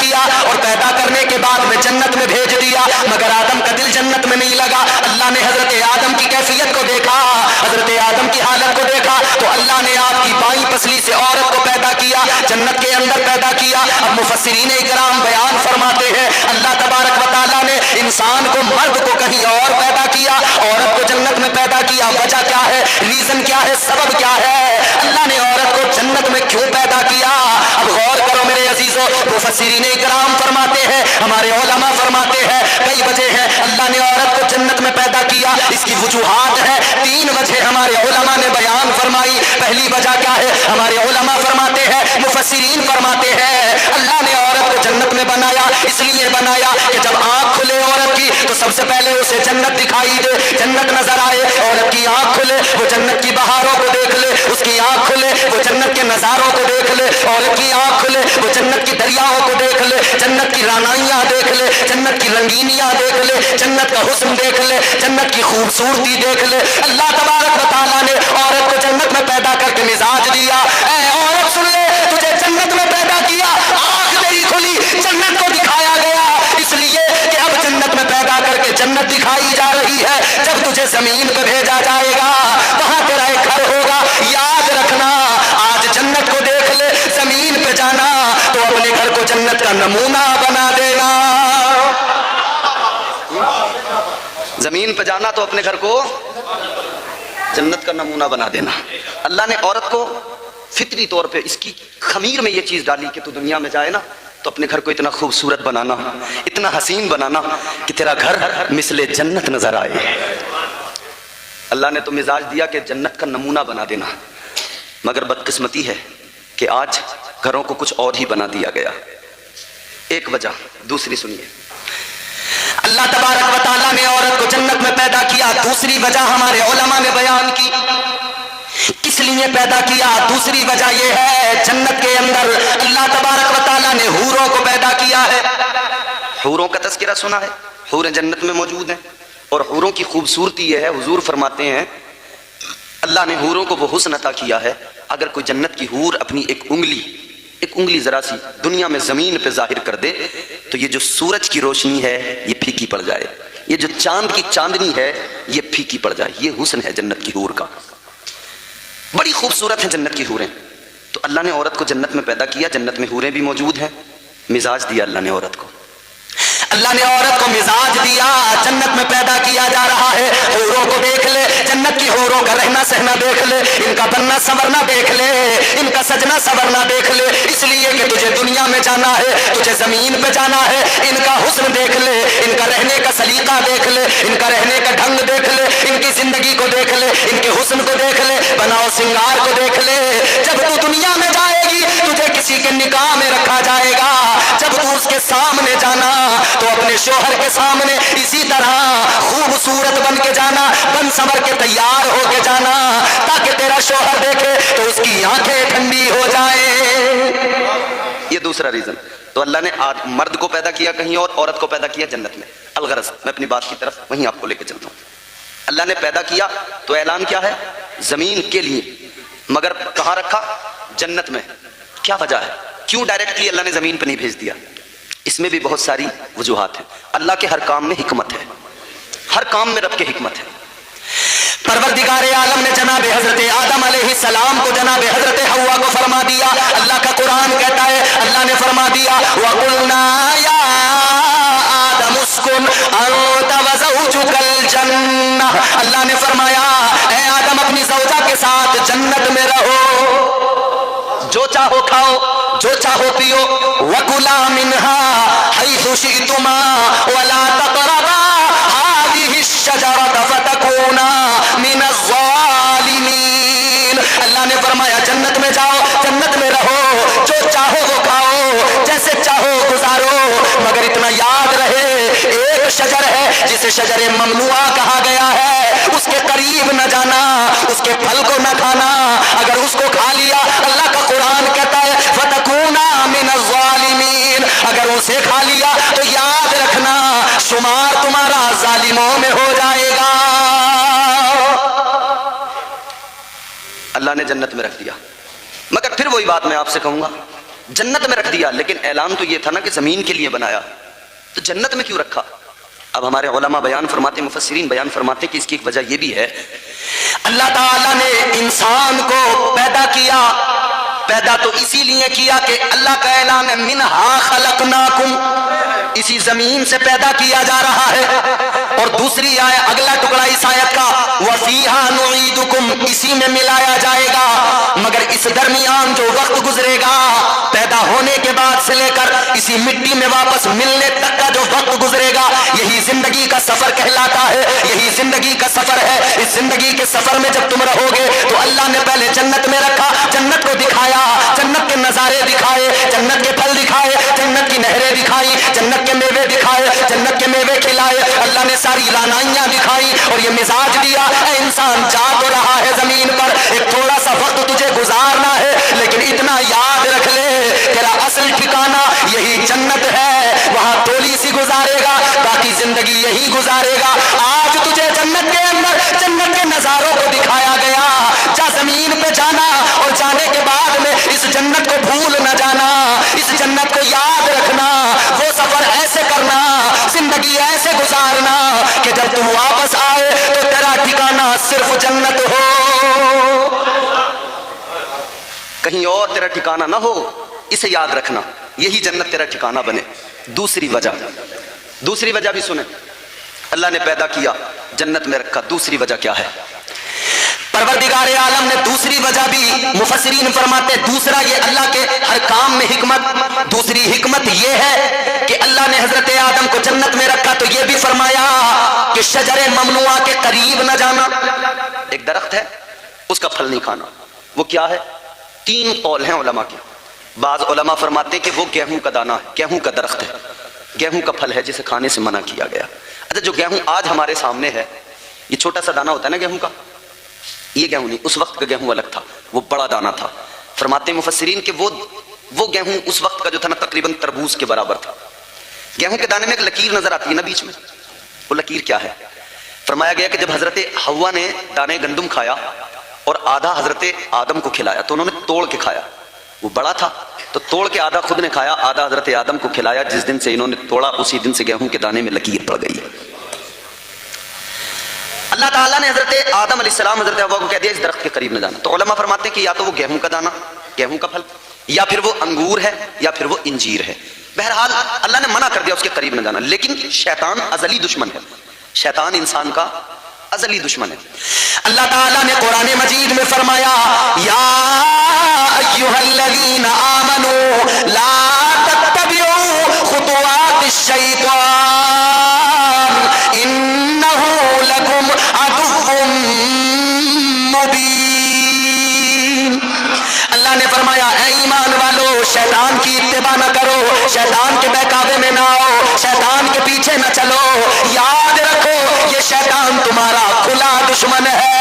کیا اور پیدا کرنے کے بعد میں جنت میں بھیج دیا، مگر آدم کا دل جنت میں نہیں لگا۔ اللہ نے حضرت آدم کی کیفیت کو دیکھا، حضرت آدم کی حالت کو دیکھا تو اللہ نے آپ کی بائیں پسلی سے عورت کو پیدا کیا، جنت کے اندر پیدا کیا۔ اب مفسرین اکرام بیان فرماتے ہیں اللہ تبارک و تعالیٰ نے انسان کو، مرد کو کہیں اور پیدا کیا، عورت کو جنت میں پیدا کیا۔ وجہ کیا ہے؟ ریزن کیا ہے؟ سبب کیا ہے؟ اللہ نے عورت کو جنت میں کیوں پیدا کیا؟ اب غور کرو میرے عزیزو، مفسرین اکرام فرماتے ہیں، ہمارے علماء فرماتے ہیں کئی وجہ ہے اللہ نے عورت کو جنت میں پیدا کیا۔ اس کی وجوہات ہے، 3 وجہ ہمارے علماء نے بیان فرمائی۔ پہلی وجہ کیا ہے؟ ہمارے علماء فرماتے ہیں، مفسرین فرماتے ہیں اللہ نے عورت کو جنت میں بنایا، اس لیے بنایا کہ جب آنکھ کھلے عورت کی تو سب سے پہلے اسے جنت دکھائی دے، جنت نظر آئے۔ عورت کی آنکھ کھلے وہ جنت کی بہاروں کو دیکھ لے، اس کی آنکھ کھلے وہ جنت کے نظاروں کو دیکھ لے۔ عورت کی آنکھ کھلے وہ جنت کی دریاؤں کو دیکھ لے، جنت کی رانائیاں دیکھ لے، جنت کی رنگینیاں دیکھ لے، جنت کا حسن دیکھ لے، جنت کی خوبصورتی دیکھ لے۔ اللہ تبارک و تعالیٰ نے عورت کو جنت میں پیدا کر کے مزاج دیا، اے عورت سن لے، تجھے جنت میں پیدا کیا، آنکھ تیری کھلی، جنت کو دکھایا گیا، اس لیے کہ اب جنت میں پیدا کر کے جنت دکھائی جا رہی ہے۔ جب تجھے زمین پہ بھیجا جائے گا وہاں تیرا ایک گھر ہوگا، یاد رکھنا آج جنت کو دیکھ لے، زمین پہ جانا تو اپنے گھر کو جنت کا نمونہ بنا دینا۔ زمین پہ جانا تو اپنے گھر کو جنت کا نمونہ بنا دینا۔ اللہ نے عورت کو فطری طور پہ اس کی خمیر میں یہ چیز ڈالی کہ تو دنیا میں جائے نا تو اپنے گھر کو اتنا خوبصورت بنانا، اتنا حسین بنانا کہ تیرا گھر مثل جنت نظر آئے۔ اللہ نے تو مزاج دیا کہ جنت کا نمونہ بنا دینا، مگر بدقسمتی ہے کہ آج گھروں کو کچھ اور ہی بنا دیا گیا۔ ایک وجہ، دوسری سنیے، اللہ تبارک و تعالیٰ نے عورت کو جنت میں پیدا کیا، دوسری وجہ ہمارے علماء نے بیان کی کس لیے پیدا کیا۔ دوسری وجہ یہ ہے جنت کے اندر اللہ تبارک و تعالیٰ نے حوروں کو پیدا کیا ہے۔ حوروں کا تذکرہ سنا ہے، حوریں جنت میں موجود ہیں، اور حوروں کی خوبصورتی یہ ہے، حضور فرماتے ہیں اللہ نے حوروں کو وہ حسن عطا کیا ہے، اگر کوئی جنت کی حور اپنی ایک انگلی ذرا سی دنیا میں زمین پہ ظاہر کر دے تو یہ جو سورج کی روشنی ہے یہ پھیکی پڑ جائے، یہ جو چاند کی چاندنی ہے یہ پھیکی پڑ جائے۔ یہ حسن ہے جنت کی حور کا، بڑی خوبصورت ہیں جنت کی حوریں۔ تو اللہ نے عورت کو جنت میں پیدا کیا، جنت میں حوریں بھی موجود ہیں، مزاج دیا اللہ نے عورت کو، اللہ نے عورت کو مزاج دیا، جنت میں پیدا کیا جا رہا ہے۔ حوروں کو دیکھ لے، جنت کی حوروں کا رہنا سہنا دیکھ لے، ان کا بننا سنورنا دیکھ لے، ان کا سجنا سنورنا دیکھ لے، اس لیے کہ تجھے دنیا میں جانا ہے، تجھے زمین پہ جانا ہے، ان کا حسن دیکھ لے، ان کا رہنے کا سلیقہ دیکھ لے، ان کا رہنے کا ڈھنگ دیکھ لے، ان کی زندگی کو دیکھ لے، ان کے حسن کو دیکھ لے، بناؤ سنگار کو دیکھ لے۔ جب تو دنیا میں جائے گی تجھے کسی کے نکاح میں رکھا جائے گا، جب تو اس کے سامنے جانا تو اپنے شوہر کے سامنے اسی طرح خوبصورت بن کے جانا، بن سنور کے تیار ہو کے جانا، تاکہ تیرا شوہر دیکھے تو اس کی آنکھیں ٹھنڈی ہو جائیں۔ یہ دوسرا ریزن۔ تو اللہ نے مرد کو پیدا کیا کہیں اور، عورت کو پیدا کیا جنت میں۔ الغرض میں اپنی بات کی طرف وہیں آپ کو لے کے چلتا ہوں۔ اللہ نے پیدا کیا تو اعلان کیا ہے؟ زمین کے لیے، مگر کہاں رکھا؟ جنت میں۔ کیا وجہ ہے؟ کیوں ڈائریکٹلی اللہ نے زمین پہ نہیں بھیج دیا؟ اس میں بھی بہت ساری وجوہات ہیں۔ اللہ کے ہر کام میں حکمت ہے، ہر کام میں رب کی حکمت ہے۔ پروردگار عالم نے جناب حضرت آدم علیہ السلام کو جناب حضرت حوا کو فرما دیا، اللہ کا قرآن کہتا ہے اللہ نے فرما دیا وَقُلْنَا يَا آدَمُ اسْكُنْ أَنْتَ وَزَوْجُكَ الْجَنَّةَ، اللہ نے فرمایا اے آدم اپنی زوجہ کے ساتھ جنت میں رہو، جو چاہو کھاؤ، جو چاہو پیو، وَكُلَا مِنْهَا حَيْثُ شِئْتُمَا وَلَا تَقْرَبَا هَٰذِهِ الشَّجَرَةَ فَتَكُونَا مِنَ الظَّالِمِينَ۔ اللہ نے فرمایا جنت میں جاؤ، جنت میں رہو، جو چاہو وہ کھاؤ، جیسے چاہو گزارو، مگر اتنا یاد رہے ایک شجر ہے جسے شجر ممنوعہ کہا گیا ہے، اس کے قریب نہ جانا، اس کے پھل کو نہ کھانا، اگر اس کو کھا لیا اللہ کا قرآن کہتا ہے فَتَكُونَا مِنَ الظَّالِمِينَ، اگر اسے کھا لیا تو یاد رکھنا شمار تمہارا ظالموں میں ہو جائے گا۔ اللہ نے جنت میں رکھ دیا، مگر پھر وہی بات میں آپ سے کہوں گا جنت میں رکھ دیا، لیکن اعلان تو یہ تھا نا کہ زمین کے لیے بنایا، تو جنت میں کیوں رکھا؟ اب ہمارے علماء بیان فرماتے، مفسرین بیان فرماتے کہ اس کی ایک وجہ یہ بھی ہے، اللہ تعالیٰ نے انسان کو پیدا تو اسی لیے کیا کہ اللہ کا اعلان ہے منہا خلقناکم، اسی زمین سے پیدا کیا جا رہا ہے، اور دوسری آیت اگلا ٹکڑا اس آیت کا وفیہا نعیدکم، اسی میں ملایا جائے گا، مگر اس درمیان جو وقت گزرے گا پیدا ہونے کے بعد سے لے کر اسی مٹی میں واپس ملنے تک کا جو وقت گزرے گا، یہی زندگی کا سفر کہلاتا ہے، یہی زندگی کا سفر ہے۔ اس زندگی کے سفر میں جب تم رہو گے تو اللہ نے پہلے جنت میں رکھا، جنت کو دکھایا، جنت کے نظارے دکھائے، جنت کے پھل دکھائے، جنت کی نہریں دکھائی، جنت کے میوے دکھائے، جنت کے میوے کھلائے، اللہ نے ساری رعنائیاں دکھائی اور یہ مزاج دیا، اے انسان جا تو رہا ہے زمین پر، ایک تھوڑا سا وقت تجھے گزارنا ہے، لیکن اتنا یاد رکھ لے تیرا اصل ٹھکانہ یہی جنت ہے، وہاں تھوڑی سی گزارے گا، باقی زندگی یہی گزارے گا۔ آج تجھے جنت کے اندر جنت کے نظاروں کو دکھایا گیا، جا زمین پہ جانا اور جانے کے بعد میں اس جنت کو بھول نہ جانا، اس جنت کو یاد رکھنا، وہ سفر ایسے کرنا، زندگی ایسے گزارنا کہ جب تم واپس آئے تو تیرا ٹھکانہ صرف جنت ہو، کہیں اور تیرا ٹھکانہ نہ ہو، اسے یاد رکھنا، یہی جنت تیرا ٹھکانہ بنے۔ دوسری وجہ بھی سنیں، اللہ نے پیدا کیا جنت میں رکھا، دوسری وجہ کیا ہے؟ پروردگار عالم نے دوسری وجہ بھی مفسرین فرماتے، دوسرا یہ اللہ کے ہر کام میں حکمت، دوسری حکمت یہ ہے کہ اللہ نے حضرت آدم کو جنت میں رکھا تو یہ بھی فرمایا کہ شجر ممنوعہ کے قریب نہ جانا، ایک درخت ہے اس کا پھل نہیں کھانا، وہ کیا ہے؟ 3 قول ہیں علماء کے، بعض علماء فرماتے ہیں کہ وہ گیہوں کا دانہ، گیہوں کا درخت ہے، گیہوں کا پھل ہے جسے کھانے سے منع کیا گیا۔ اچھا جو گیہوں آج ہمارے سامنے ہے، یہ چھوٹا سا دانہ ہوتا ہے نا گیہوں کا، یہ گیہوں نہیں، اس وقت کا گیہوں الگ تھا، وہ بڑا دانہ تھا۔ فرماتے ہیں مفسرین کہ وہ گیہوں اس وقت کا جو تھا نا تقریباً تربوز کے برابر تھا۔ گیہوں کے دانے میں ایک لکیر نظر آتی ہے نا بیچ میں، وہ لکیر کیا ہے؟ فرمایا گیا کہ جب حضرت حوا نے دانے گندم کھایا اور آدھا حضرت آدم کو کھلایا تو انہوں نے توڑ کے کھایا، وہ بڑا تھا تو توڑ کے آدھا خود نے کھایا، آدھا حضرت آدم کو کھلایا، جس دن سے انہوں نے توڑا اسی دن سے گیہوں کے دانے میں لکیر پڑ گئی۔ اللہ تعالیٰ نے حضرت آدم علیہ السلام حضرت حوا کو کہہ دیا اس درخت کے قریب نہ جانا، تو علماء فرماتے ہیں کہ یا تو وہ گیہوں کا دانہ، گیہوں کا پھل، یا پھر وہ انگور ہے، یا پھر وہ انجیر ہے، بہرحال اللہ نے منع کر دیا اس کے قریب نہ جانا۔ لیکن شیطان ازلی دشمن ہے، شیطان انسان کا ازلی دشمن ہے۔ اللہ تعالیٰ نے قرآن مجید میں فرمایا یا ایھا الذین آمنوا لا تتبعوا خطوات الشیطان انہ لکم عدو مبین۔ اللہ نے فرمایا اے ایمان والو شیطان کی اتباع نہ کرو، شیطان کے بہکاوے میں نہ آؤ، شیطان کے پیچھے نہ چلو، یاد رکھو یہ شیطان تمہارا کھلا دشمن ہے،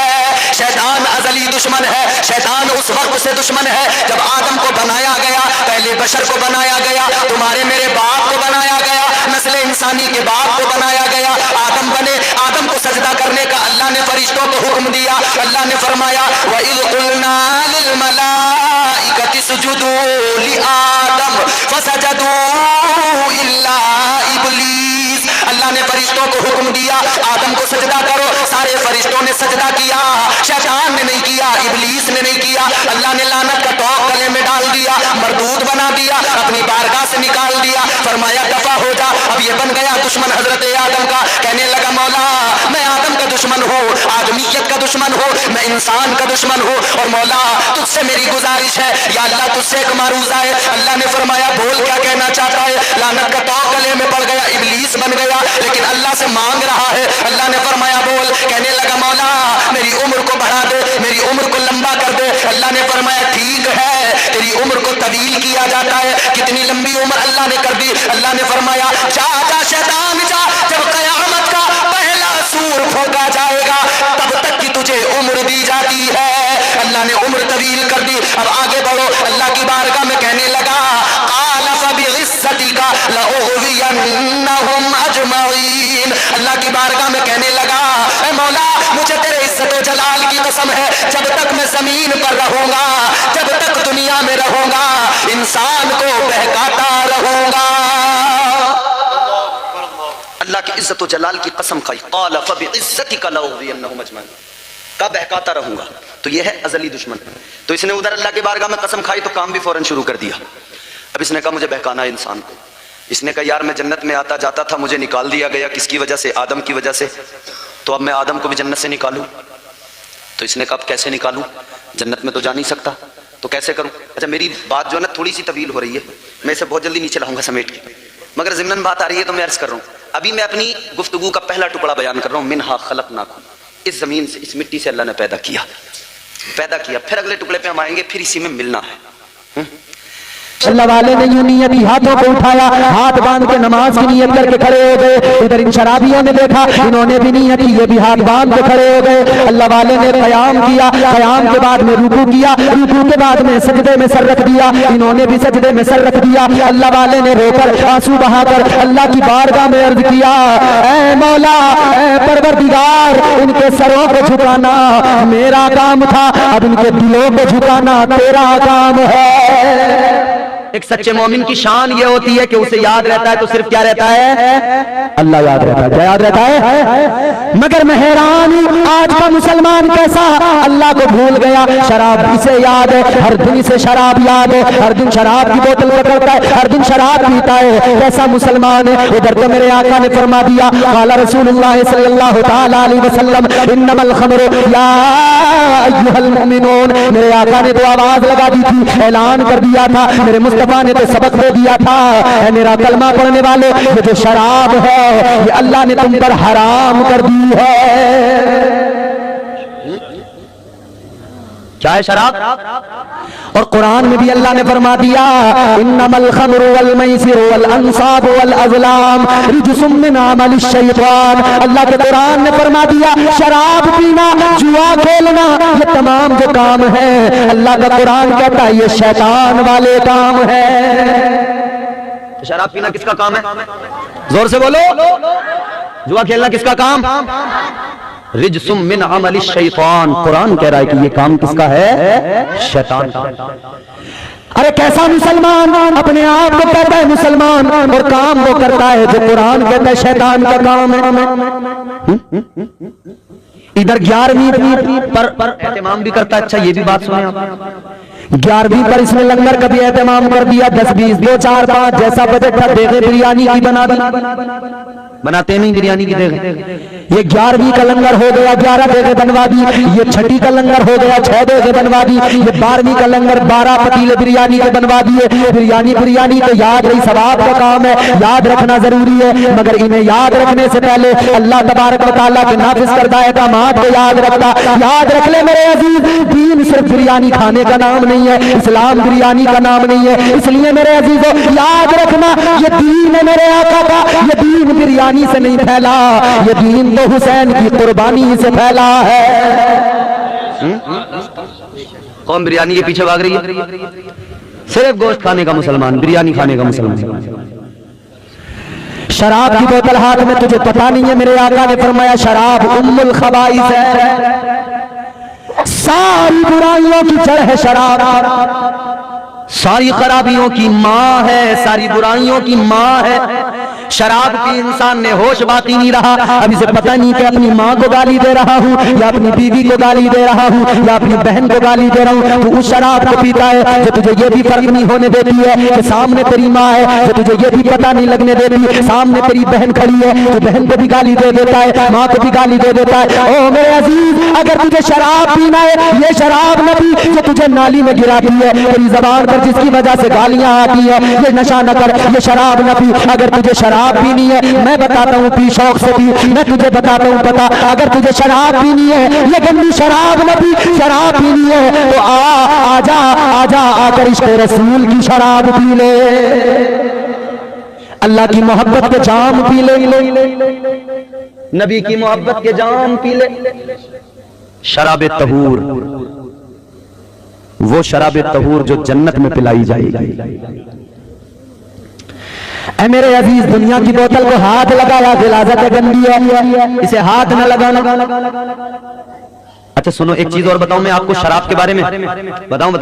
شیطان ازلی دشمن ہے، شیطان اس وقت سے دشمن ہے جب آدم کو بنایا گیا، پہلے بشر کو بنایا گیا، تمہارے میرے باپ کو بنایا گیا، نسل انسانی کے باپ کو بنایا گیا، آدم بنے، آدم کو سجدہ کرنے کا اللہ نے فرشتوں کو حکم دیا، اللہ نے فرمایا وَإِذْ قُلْنَا لِلْمَلَائِكَةِ اسْجُدُوا لِآدَمَ فَسَجَدُوا إِلَّا إِبْلِيسَ، اللہ نے فرشتوں کو حکم دیا آدم کو سجدہ کرو، سارے فرشتوں نے سجدہ کیا، شیطان نے نہیں کیا، ابلیس نے نہیں کیا، اللہ نے لعنت کا ٹوک گلے میں ڈال دیا، مردود بنا دیا، اپنی بارگاہ سے نکال دیا، فرمایا دفع ہو جا، اب یہ بن گیا دشمن حضرت آدم کا، کہنے لگا مولا میں آدم کا دشمن ہوں، آدمیت کا دشمن ہوں، میں انسان کا دشمن ہوں، اور مولا تجھ سے میری گزارش ہے یا اللہ تجھ سے ایک معروضہ ہے۔ اللہ نے فرمایا بول کیا کہنا چاہتا ہے؟ لعنت کا ٹوک گلے میں پڑ گیا، ابلیس بن گیا، لیکن اللہ سے مانگ رہا ہے۔ اللہ نے فرمایا بول، کہنے لگا مولا میری عمر کو بڑھا دے، میری عمر کو لمبا کر دے۔ اللہ نے فرمایا ٹھیک ہے تیری عمر کو طویل کیا جاتا ہے، کتنی لمبی عمر اللہ نے کر دی۔ اللہ نے فرمایا جا جا شیطان جا، جب قیامت کا پہلا سور پھونکا جائے گا تب تک کی تجھے عمر دی جاتی ہے۔ اللہ نے عمر طویل کر دی۔ اب آگے بڑھو، اللہ کی بارگاہ میں کہنے لگا قال فبعزتک لأغوینہم اجمعین، اللہ کی بارگاہ میں کہنے لگا اے مولا مجھے تیرے عزت و جلال کی قسم ہے جب تک میں زمین پر رہوں گا، جب تک دنیا میں رہوں گا، انسان کو بہکاتا رہوں گا۔ اللہ کی عزت و جلال کی قسم کھائی، قال فبعزتک لاغوینہم اجمعین، کا بہکاتا رہوں گا۔ تو یہ ہے ازلی دشمن۔ تو اس نے ادھر اللہ کی بارگاہ میں قسم کھائی تو کام بھی فوراً شروع کر دیا۔ اب اس نے کہا مجھے بہکانا ہے انسان کو۔ اس نے کہا یار میں جنت میں آتا جاتا تھا، مجھے نکال دیا گیا، کس کی وجہ سے؟ آدم کی وجہ سے، تو اب میں آدم کو بھی جنت سے نکالوں۔ تو اس نے کہا اب کیسے نکالوں، جنت میں تو جا نہیں سکتا، تو کیسے کروں؟ اچھا میری بات جو ہے نا تھوڑی سی طویل ہو رہی ہے، میں اسے بہت جلدی نیچے لاؤں گا سمیٹ کے، مگر ضمناً بات آ رہی ہے تو میں عرض کر رہا ہوں۔ ابھی میں اپنی گفتگو کا پہلا ٹکڑا بیان کر رہا ہوں، منہا خلقناکم، اس زمین سے، اس مٹی سے اللہ نے پیدا کیا۔ پھر اگلے ٹکڑے پہ ہم آئیں گے، پھر اسی میں ملنا ہے۔ اللہ والے نے یوں نیت ہی ہاتھوں کو اٹھایا، ہاتھ باندھ کے نماز کی نیت کر کے کھڑے ہو گئے۔ ادھر ان شرابیوں نے دیکھا، انہوں نے بھی نیت کی، یہ بھی ہاتھ باندھ کے کھڑے ہو گئے۔ اللہ والے نے قیام کیا، قیام کے بعد میں رکوع کیا، رکوع کے بعد میں سجدے میں سر رکھ دیا، انہوں نے بھی سجدے میں سر رکھ دیا۔ اللہ والے نے رو کر، آنسو بہا کر اللہ کی بارگاہ میں عرض کیا، اے مولا، اے پروردگار، ان کے سروں کو جھکانا میرا کام تھا، اب ان کے دلوں کو جھکانا تیرا کام ہے۔ ایک سچے مومن کی شان یہ ہوتی ہے کہ اسے یاد رہتا ہے تو صرف کیا رہتا ہے؟ اللہ یاد رہتا ہے۔ کیا یاد رہتا ہے؟ مگر میں حیران ہوں آج کا مسلمان کیسا اللہ کو بھول گیا۔ شراب اسے یاد ہے، ہر دن اسے شراب یاد ہے، ہر دن شراب کی بوتل پکڑتا ہے، ہر دن شراب پیتا ہے۔ کیسا مسلمان ہے؟ ادھر تو میرے آقا نے فرما دیا، قال رسول اللہ صلی اللہ تعالی علیہ وسلم، انما الخمر یا ایھا المؤمنون۔ میرے آقا نے تو آواز لگا دی تھی، اعلان کر دیا تھا، میرے مصطفیٰ نے تو سبق دے دیا تھا، اے میرا کلمہ پڑھنے والے، یہ جو شراب ہے یہ اللہ نے تم پر حرام کر دی ہے۔ کیا ہے شراب؟ اور قرآن میں بھی اللہ نے فرما دیا، انما الخمر والمیسر والانصاب والازلام رجس من عمل الشیطان۔ اللہ کے قرآن نے فرما دیا شراب پینا، جوا کھیلنا، یہ تمام جو کام ہے اللہ کا قرآن کہتا ہے یہ شیطان والے کام ہے۔ شراب پینا کس کا کام ہے؟ زور سے بولو۔ جوا کھیلنا کس کا کام؟ رجس من عمل الشیطان۔ قرآن کہہ رہا ہے کہ یہ کام کس کا ہے؟ شیطان کا۔ ارے کیسا مسلمان اپنے آپ کو کہتا ہے مسلمان اور کام وہ کرتا ہے جو قرآن کہتا ہے شیطان کا کام ہے۔ ادھر 11ویں پر اہتمام بھی کرتا ہے۔ اچھا یہ بھی بات سنیں آپ، 11ویں پر اس نے لنگر کا بھی اہتمام کر دیا، 10 20 2 4 5 جیسا بجٹ تھا دیگیں بریانی کی بنا دی، بناتے نہیں بریانی کی دیگیں۔ یہ 11ویں کا لنگر ہو گیا، 11 دیگیں بنوا دی، یہ 6 کا لنگر ہو گیا، 6 دیگیں بنوا دی، یہ 12ویں کا لنگر 12 پتیلے بریانی کے بنوا دیے۔ بریانی تو یاد رہی ثواب کا کام ہے، یاد رکھنا ضروری ہے، مگر انہیں یاد رکھنے سے پہلے اللہ تبارک و تعالیٰ کے نافذ کردہ احکامات کو یاد رکھتا۔ یاد رکھ لے میرے عزیز، دین صرف بریانی کھانے کا نام نہیں ہے، اسلام بریانی کا نام نہیں ہے، اس لیے میرے عزیزو یاد رکھنا یہ دین ہے میرے آقا کا، یہ دین بریانی سے نہیں پھیلا، یہ دین تو حسین کی قربانی سے پھیلا ہے۔ قوم بریانی کے پیچھے بھاگ رہی ہے، صرف گوشت کھانے کا مسلمان، بریانی کھانے کا مسلمان۔ شراب کی بوتل ہاتھ میں، تجھے پتہ نہیں ہے میرے آقا نے فرمایا شراب ام الخبائث ہے، ساری برائیوں کی جڑ ہے شراب، ساری خرابیوں کی ماں ہے، ساری برائیوں کی ماں ہے۔ شراب پی انسان نے ہوش باقی نہیں رہا، اب اسے پتہ نہیں کہ اپنی ماں کو گالی دے رہا ہوں یا اپنی بیوی کو گالی دے رہا ہوں یا اپنی بہن کو گالی دے رہا ہوں۔ تو اس شراب کو پیتا ہے جو تجھے یہ بھی فرق نہیں ہونے دیتی ہے کہ سامنے تیری ماں ہے، جو تجھے یہ بھی پتہ نہیں لگنے دیتی سامنے تیری بہن کھڑی ہے، تو بہن کو بھی گالی دے دیتا ہے، ماں کو بھی گالی دے دیتا ہے۔ او میرے عزیز، اگر تجھے شراب پینا ہے یہ شراب نہ پی جو تجھے نالی میں گراتی ہے، تیری زبان پر جس کی وجہ سے گالیاں آتی ہیں، یہ نشہ نہ کر، یہ شراب نہ پی۔ اگر تجھے شراب پینی ہے میں بتاتا ہوں پی، شوق سے پی، میں تجھے بتاتا ہوں پتا۔ اگر تجھے شراب پینی ہے یہ گندی شراب نہ پی، شراب پینی ہے تو آ کر عشق رسول کی شراب پی لے، اللہ کی محبت کے جام پی لے، نبی کی محبت کے جام پی لے۔ شراب طہور، وہ شراب طہور جو جنت میں پلائی جائے گی۔ اے میرے عزیز، دنیا کی بوتل کو ہاتھ لگایا غلاظت گندی ہے، اسے ہاتھ نہ لگانا۔ اچھا سنو ایک چیز اور بتاؤں میں آپ کو شراب کے بارے میں بتاؤں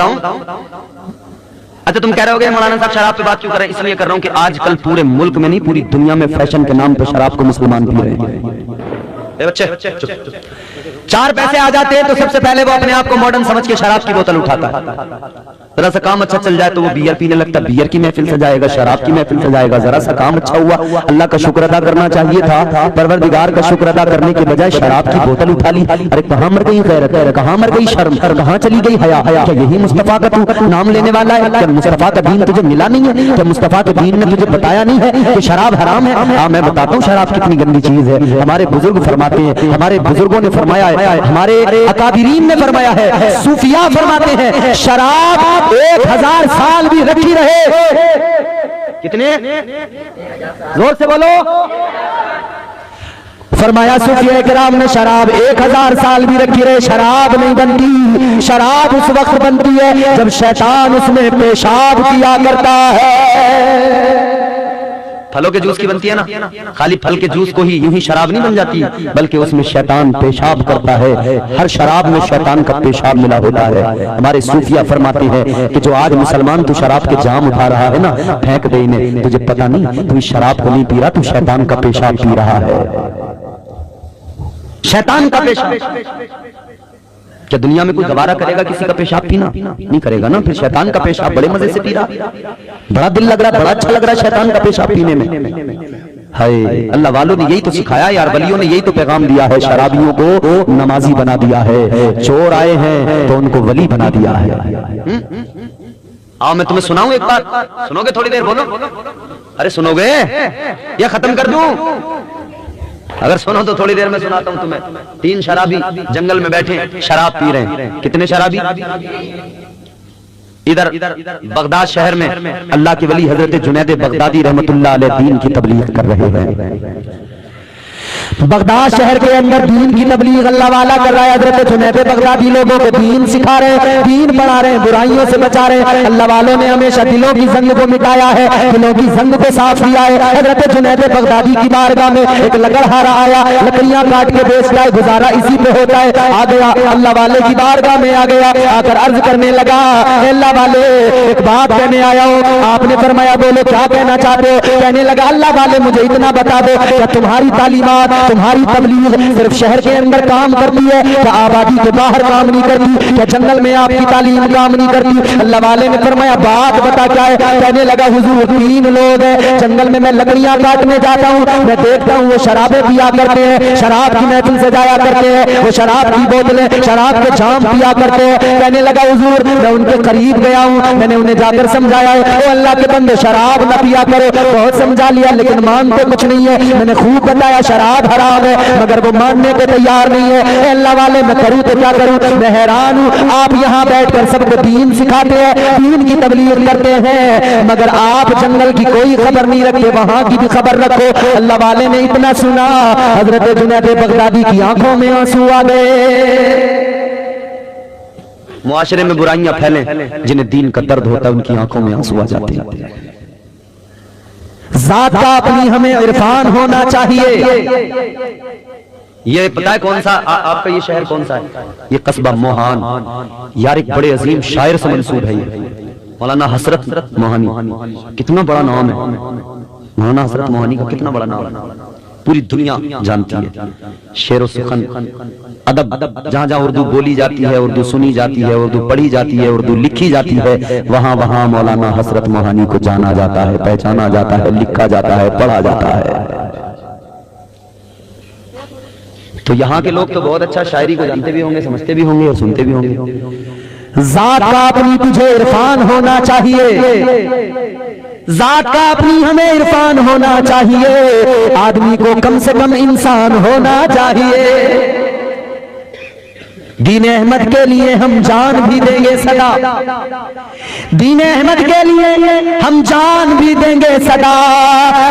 اچھا تم کہہ رہے ہو گے مولانا صاحب شراب پہ بات کیوں کر رہے ہیں؟ اس لیے کر رہا ہوں کہ آج کل پورے ملک میں نہیں پوری دنیا میں فیشن کے نام پہ شراب کو مسلمان پی رہے ہیں. بچے چار پیسے آ جاتے ہیں تو سب سے پہلے وہ اپنے آپ کو ماڈرن سمجھ کے شراب کی بوتل اٹھاتا ہے. ذرا سا کام اچھا چل جائے تو وہ بیئر پینے لگتا ہے, بیئر کی محفل سے جائے گا, شراب کی محفل سے جائے گا. ذرا سا کام اچھا ہوا, اللہ کا شکر ادا کرنا چاہیے تھا, پروردگار کا شکر ادا کرنے کے بجائے شراب کی بوتل اٹھا لی. ارے کہاں مر گئی غیرت, کہاں مر گئی شرم, کہاں چلی گئی حیا؟ کیا یہی مصطفیٰ کا تو نام لینے والا ہے؟ کیا مصطفیٰ کا دین تجھے ملا نہیں ہے؟ کیا مصطفیٰ کے دین نے تجھے بتایا نہیں ہے کہ شراب حرام ہے؟ ہاں میں بتاتا ہوں شراب کتنی گندی چیز ہے. ہمارے بزرگ فرماتے ہیں, ہمارے بزرگوں نے فرمایا ہے, ہمارے اکابرین نے فرمایا ہے, صوفیاء فرماتے ہیں شراب 1000 سال بھی رکھی رہے. کتنے زور سے بولو. فرمایا صوفیاء کرام نے شراب 1000 سال بھی رکھی رہے شراب نہیں بنتی. شراب اس وقت بنتی ہے جب شیطان اس میں پیشاب کیا کرتا ہے. پھلوں کے جوس کی بنتی ہے نا, خالی پھل کے جوس کو ہی یوں ہی شراب نہیں بن جاتی, بلکہ اس میں شیطان پیشاب کرتا ہے. ہر شراب میں شیطان کا پیشاب ملا ہوتا ہے. ہمارے صوفیاء فرماتے ہیں کہ جو آج مسلمان تو شراب کے جام اٹھا رہا ہے نا, پھینک دے انہیں, تجھے پتہ نہیں تو اس شراب کو نہیں پی رہا, تو شیطان کا پیشاب پی رہا ہے. شیطان کا پیشاب. کیا دنیا میں کوئی گوارا کرے گا کسی کا پیشاب پینا؟ نہیں کرے گا نا. پھر شیطان کا پیشاب بڑے مزے سے پی رہا, بڑا دل لگ رہا, بڑا اچھا لگ رہا ہے شیطان کا پیشاب پینے میں. ہائے اللہ والوں نے یہی تو سکھایا یار, ولیوں نے یہی تو پیغام دیا ہے. شرابیوں کو نمازی بنا دیا ہے, چور آئے ہیں تو ان کو ولی بنا دیا ہے. آؤ میں تمہیں سناؤں ایک بات, سنو گے تھوڑی دیر؟ بولو. ارے سنو گے یا ختم کر دوں؟ اگر سنو تو تھوڑی دیر میں سناتا ہوں تمہیں. 3 شرابی جنگل میں بیٹھے شراب پی رہے ہیں. کتنے شرابی؟ ادھر بغداد شہر میں اللہ کے ولی حضرت جنید بغدادی رحمت اللہ علیہ دین کی تبلیغ کر رہے ہیں. بغداد شہر کے اندر دین کی تبلیغ اللہ والا کر رہا ہے. حضرت جنید بغدادی لوگوں کو دین سکھا رہے ہیں, دین پڑھا رہے ہیں, برائیوں سے بچا رہے ہیں. اللہ والوں نے ہمیشہ دلوں کی زنگ کو مٹایا ہے, دلوں کی زنگ کو صاف کیا ہے. حضرت جنید بغدادی کی بارگاہ میں ایک لکڑہارا آیا, لکڑیاں کاٹ کے بیچ رہا ہے, گزارا اسی پہ ہوتا ہے. آ گیا اللہ والے کی بارگاہ میں, آ گیا, آ کر عرض کرنے لگا, اے اللہ والے ایک بات کہنے آیا ہوں. آپ نے فرمایا بولو کیا کہنا چاہتے ہو؟ کہنے لگا اللہ والے مجھے اتنا بتا دو, کیا تمہاری تعلیمات تمہاری تبلیغ صرف شہر کے اندر کام کرتی ہے, کیا آبادی کے باہر کام نہیں کرتی؟ کیا جنگل میں آپ کی تعلیم کام نہیں کرتی؟ اللہ والے نے فرمایا بات بتا کیا ہے؟ کہنے لگا حضور 3 لوگ ہیں جنگل میں لکڑیاں کاٹنے جاتا ہوں, میں دیکھتا ہوں وہ شرابیں پیا کرتے ہیں, شراب کی محفل سے جایا کرتے ہیں, وہ شراب کی بوتلیں شراب کے جام پیا کرتے ہیں. کہنے لگا حضور میں ان کے قریب گیا ہوں, میں نے انہیں جا کر سمجھایا ہے, او اللہ کے بندے شراب نہ پیا کرو. بہت سمجھا لیا لیکن مانتے کچھ نہیں ہے. میں نے خوب بتایا شراب حرام ہے, مگر وہ ماننے کے تیار نہیں ہے. اے اللہ والے میں کروں تو کیا کروں؟ میں حیران ہوں, آپ یہاں بیٹھ کر سب کو دین سکھاتے ہیں, دین کی تبلیغ کرتے ہیں, مگر آپ جنگل کی کوئی خبر نہیں رکھتے, وہاں کی بھی خبر رکھو. اللہ والے نے اتنا سنا, حضرت جنید بغدادی کی آنکھوں میں آنسو آ گئے. معاشرے میں برائیاں پھیلیں, جنہیں دین کا درد ہوتا ہے ان کی آنکھوں میں آنسو آ جاتے ہیں. ذات کا اپنی ہمیں عرفان ہونا چاہیے. یہ پتہ ہے کون سا آپ کا یہ شہر کون سا ہے؟ یہ قصبہ موہان. یار ایک بڑے عظیم شاعر سے منسوب ہے یہ, مولانا حسرت موہانی. کتنا بڑا نام ہے مولانا حسرت موہانی کا, کتنا بڑا نام ہے, پوری دنیا جانتی ہے. شعر و سخن ادب جہاں جہاں اردو بولی جاتی ہے, اردو سنی جاتی ہے, اردو پڑھی جاتی ہے, اردو لکھی جاتی ہے, وہاں وہاں مولانا حسرت موہانی کو جانا جاتا ہے, پہچانا جاتا ہے, لکھا جاتا ہے, پڑھا جاتا ہے. تو یہاں کے لوگ تو بہت اچھا شاعری کو جانتے بھی ہوں گے, سمجھتے بھی ہوں گے اور سنتے بھی ہوں گے. ذات کا اپنی تجھے عرفان ہونا چاہیے, ذات کا اپنی ہمیں عرفان ہونا چاہیے, آدمی کو کم سے کم انسان ہونا چاہیے. دین احمد کے لیے ہم جان بھی دیں گے صدا, دین احمد کے لیے ہم جان بھی دیں گے صدا,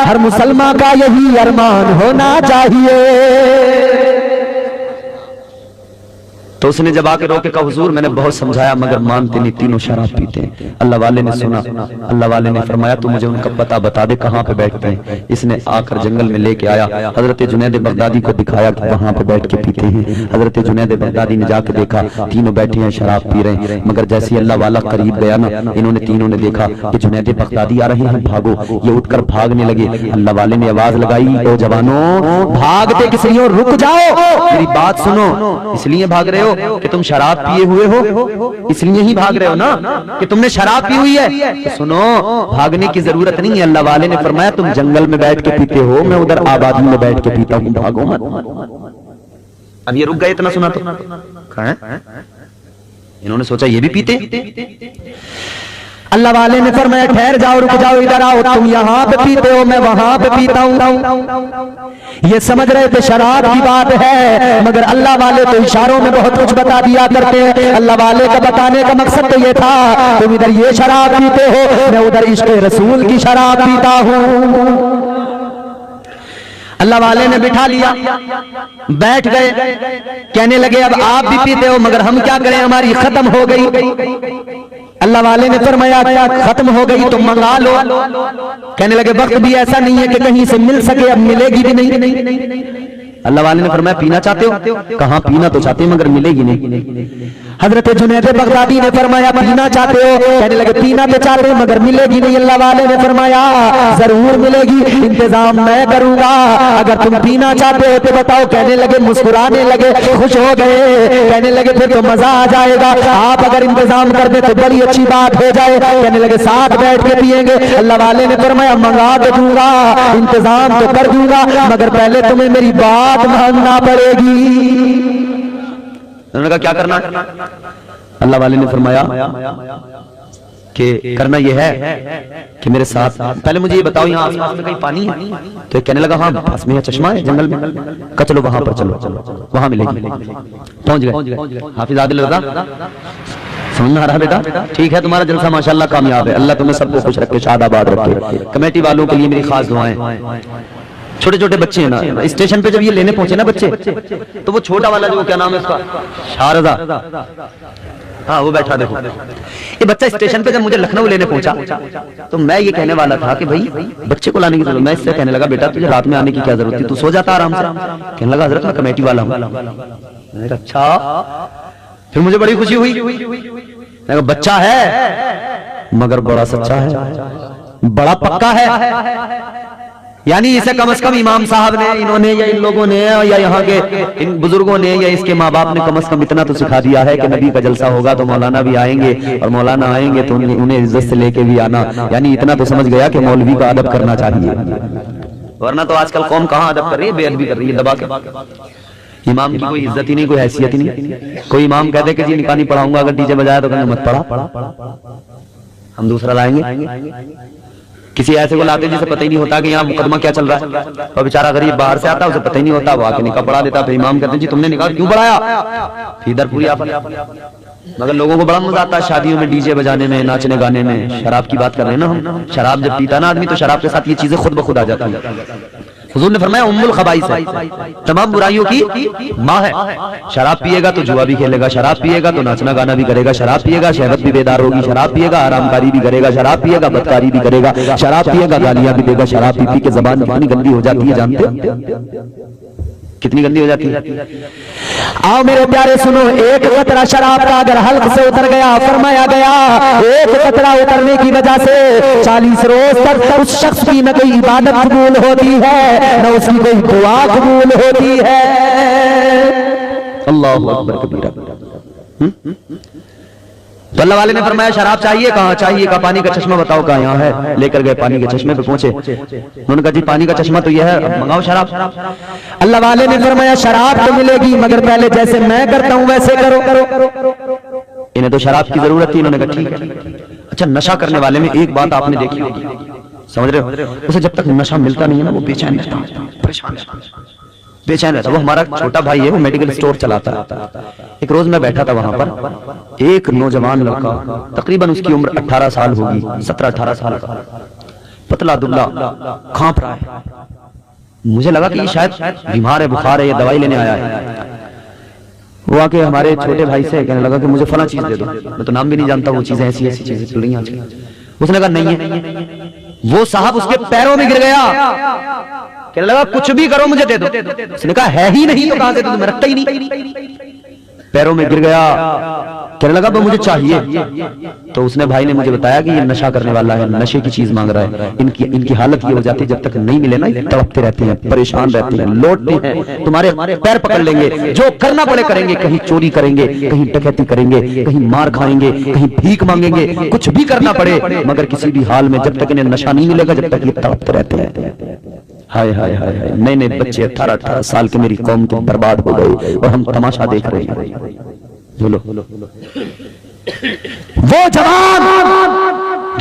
ہر مسلمان کا یہی ارمان ہونا چاہیے. تو اس نے جب آ کے روکے کہا حضور میں نے بہت سمجھایا مگر مانتے نہیں، تینوں شراب پیتے ہیں۔ اللہ والے نے سنا، اللہ والے نے فرمایا تو مجھے ان کا پتہ بتا دے کہاں پہ بیٹھتے ہیں۔ اس نے آ کر جنگل میں لے کے آیا، حضرت جنید بغدادی کو دکھایا کہ وہاں پہ بیٹھ کے پیتے ہیں۔ حضرت جنید بغدادی نے جا کے دیکھا تینوں بیٹھے ہیں شراب پی رہے ہیں، مگر جیسے اللہ والا قریب گیا نا، انہوں نے تینوں نے دیکھا کہ جنید بغدادی آ رہے ہیں، بھاگو۔ یہ اٹھ کر بھاگنے لگے۔ اللہ والے نے آواز لگائی او جوانوں بھاگتے کس لیے ہو، رک جاؤ، میری بات سنو۔ اس لیے بھاگ رہے ہو کہ تم شراب پیے ہوئے ہو، اس لیے ہی بھاگ رہے ہو نا کہ تم نے شراب پی ہوئی ہے؟ تو سنو بھاگنے کی ضرورت نہیں ہے، اللہ والے نے فرمایا تم جنگل میں بیٹھ کے پیتے ہو، میں ادھر آبادی میں بیٹھ کے پیتا ہوں، بھاگو مت۔ اب یہ رک گئے اتنا سنا تو انہوں نے سوچا یہ بھی پیتے۔ اللہ والے نے فرمایا ٹھہر جاؤ، رک جاؤ، ادھر آؤ، تم یہاں پہ پیتے ہو میں وہاں پہ پیتا ہوں۔ یہ سمجھ رہے تھے شراب کی بات ہے، مگر اللہ والے تو اشاروں میں بہت کچھ بتا دیا کرتے ہیں۔ اللہ والے کا بتانے کا مقصد تو یہ تھا تم ادھر یہ شراب پیتے ہو، میں ادھر عشق رسول کی شراب پیتا ہوں۔ اللہ والے نے بٹھا لیا، بیٹھ گئے، کہنے لگے اب آپ بھی پیتے ہو مگر ہم کیا کریں، ہماری ختم ہو گئی۔ اللہ والے نے فرمایا ختم ہو گئی تو منگا لو۔ کہنے لگے وقت بھی ایسا نہیں ہے کہ کہیں سے مل سکے، اب ملے گی بھی نہیں۔ اللہ والے نے فرمایا پینا چاہتے ہو؟ کہاں پینا تو چاہتے مگر ملے گی نہیں۔ حضرت جنید بغدادی نے فرمایا پینا چاہتے ہو؟ کہنے لگے پینا تو چاہتے مگر ملے گی نہیں۔ اللہ والے نے فرمایا ضرور ملے گی، انتظام میں کروں گا، اگر تم پینا چاہتے ہو تو بتاؤ۔ کہنے لگے مسکرانے لگے، خوش ہو گئے، کہنے لگے پھر تو مزہ آ جائے گا، آپ اگر انتظام کر دیں تو بڑی اچھی بات ہو جائے۔ کہنے لگے ساتھ بیٹھ کے پیئیں گے۔ اللہ والے نے فرمایا منگا تو دوں گا، انتظام تو کر دوں گا، مگر پہلے تمہیں میری بات ماننا پڑے گی۔ انہوں نے کہا کیا کرنا؟ اللہ والے نے فرمایا کہ کرنا یہ ہے کہ میرے ساتھ پہلے مجھے یہ بتاؤ یہاں آس پاس میں کہیں پانی ہے؟ تو کہنے لگا ہاں پاس میں ہے، چشمہ ہے جنگل میں۔ کہا چلو وہاں پر چلو، وہاں ملے گی۔ پہنچ گئے۔ حافظ عادل رضا سمجھ میں آ رہا بیٹا؟ ٹھیک ہے تمہارا جلسہ ماشاءاللہ کامیاب ہے، اللہ تمہیں سب کو خوش رکھے، شاد آباد رکھے۔ کمیٹی والوں کے لیے میری خاص دعائیں۔ چھوٹے چھوٹے بچے ہیں نا، اسٹیشن پہ جب یہ لینے پہنچے نا بچے، تو وہ چھوٹا والا جو کیا نام ہے اس کا، شارزہ، ہاں وہ بیٹھا دیکھو یہ بچہ اسٹیشن پہ جب مجھے لکھنؤ لینے پہنچا تو میں یہ کہنے والا تھا کہ بھائی بچے کو لانے کی ضرورت، میں اس سے کہنے لگا بیٹا تجھے رات میں آنے کی کیا ضرورت تھی، تو سو جاتا آرام سے۔ کہنے لگا حضرت میں کمیٹی والا ہوں۔ میں نے کہا اچھا، پھر مجھے بڑی خوشی ہوئی۔ میں کہا بچہ ہے مگر بڑا سچا ہے، بڑا پکا ہے، یعنی اسے کم از کم امام صاحب نے، انہوں نے یا ان لوگوں نے یا یہاں کے ان بزرگوں نے یا اس کے ماں باپ نے کم از کم اتنا تو سکھا دیا ہے کہ نبی کا جلسہ ہوگا تو مولانا بھی آئیں گے، اور مولانا آئیں گے تو انہیں عزت سے لے کے بھی آنا، یعنی اتنا تو سمجھ گیا کہ مولوی کا ادب کرنا چاہیے، ورنہ تو آج کل قوم کہاں ادب کر رہی ہے، بے ادبی کر رہی ہے دبا کے۔ امام کی کوئی عزت ہی نہیں، کوئی حیثیت ہی نہیں۔ کوئی امام کہتے کہ جی نکاح نہیں پڑھاؤں گا، اگر ڈی جے بجایا تو کہیں مت پڑھا، ہم دوسرا لائیں گے۔ کسی ایسے کو لاتے جسے پتہ ہی نہیں ہوتا کہ یہاں مقدمہ کیا چل رہا ہے، اور بیچارہ غریب باہر سے آتا اسے پتہ ہی نہیں ہوتا، وہ آ کے نکاح پڑھا دیتا، پھر امام کہتے ہیں جی تم نے نکاح کیوں پڑھایا، پھر ادھر پوری آفت۔ مگر لوگوں کو بڑا مزہ آتا ہے شادیوں میں ڈی جے بجانے میں، ناچنے گانے میں۔ شراب کی بات کر رہے ہیں نا ہم، شراب جب پیتا نا آدمی تو شراب کے ساتھ یہ چیزیں خود بخود آ جاتی ہیں۔ حضور نے فرمایا ام الخبائث ہے، تمام برائیوں کی ماں ہے۔ شراب پیے گا تو جوا بھی کھیلے گا، شراب پیے گا تو ناچنا گانا بھی کرے گا، شراب پیے گا شہوت بھی بیدار ہوگی، شراب پیے گا آرام کاری بھی کرے گا، شراب پیے گا بدکاری بھی کرے گا، شراب پیے گا گالیاں بھی دے گا۔ شراب پی پی کے زبان کتنی گندی ہو جاتی ہے جانتے ہیں؟ کتنی گندی ہو جاتی ہے۔ آؤ میرے پیارے سنو، ایک قطرہ شراب کا اگر حلق سے اتر گیا، فرمایا گیا ایک قطرہ اترنے کی وجہ سے 40 روز تک اس شخص کی نہ کوئی عبادت قبول ہوتی ہے نہ اس کی کوئی دعا قبول ہوتی ہے۔ اللہ اکبر کبیرہ۔ تو اللہ والے نے فرمایا شراب چاہیے؟ کہاں چاہیے؟ کہا پانی کا چشمہ بتاؤ کہاں؟ یہاں ہے۔ لے کر گئے پانی کے چشمے پہ پہنچے، انہوں نے کہا جی پانی کا چشمہ تو یہ ہے، منگاؤ شراب۔ اللہ والے نے فرمایا شراب تو ملے گی مگر پہلے جیسے میں کرتا ہوں ویسے کرو۔ انہیں تو شراب کی ضرورت تھی، انہوں نے کہا ٹھیک ہے۔ اچھا نشہ کرنے والے میں ایک بات آپ نے دیکھی ہوگی، سمجھ رہے ہو، اسے جب تک نشہ ملتا نہیں ہے نا وہ بے چین رہتا ہے، پریشان رہتا ہے، بے چین رہتا ہے۔ وہ ہمارا چھوٹا بھائی ہے، وہ میڈیکل اسٹور چلاتا ہے۔ ایک روز میں بیٹھا تھا وہاں پر، ایک نوجوان لڑکا تقریباً اس کی عمر 18 سال ہوگی، 17-18 سال کا، پتلا دبلا، کھانپ رہا ہے۔ مجھے لگا کہ یہ شاید بیمار ہے، بخار ہے، یہ دوائی لینے آیا ہے۔ وہ آ کے ہمارے چھوٹے بھائی سے کہنے لگا کہ مجھے فلاں چیز دے دو، میں تو نام بھی نہیں جانتا، وہ چیزیں ایسی ایسی چیزیں چل رہی ہیں آج کل۔ اس نے کہا نہیں ہے، وہ صاحب اس کے پیروں میں گر گیا، کہنے لگا کچھ بھی کرو مجھے دے دو۔ اس نے کہا ہے ہی نہیں تو کہاں سے تم رکھتا ہی نہیں، پیروں میں گر گیا، کہنے لگا وہ مجھے چاہیے۔ تو اس نے بھائی نے مجھے بتایا کہ یہ نشہ کرنے والا ہے، نشے کی چیز مانگ رہا ہے، ان کی حالت یہ ہو جاتی ہے جب تک نہیں ملے نا تڑپتے رہتے ہیں، پریشان رہتے ہیں، لوٹتے ہیں، تمہارے پیر پکڑ لیں گے، جو کرنا پڑے کریں گے، کہیں چوری کریں گے، کہیں ڈکیتی کریں گے، کہیں مار کھائیں گے، کہیں بھیک مانگیں گے، کچھ بھی کرنا پڑے، مگر کسی بھی حال میں جب تک انہیں نشہ نہیں ملے گا جب تک یہ تڑپتے رہتے ہیں۔ ہائے ہائے ہائے ہائے، نئے نئے بچے 18 سال کے میری قوم کی برباد ہو گئے اور ہم تماشا دیکھ رہے ہیں۔ بولو وہ جوان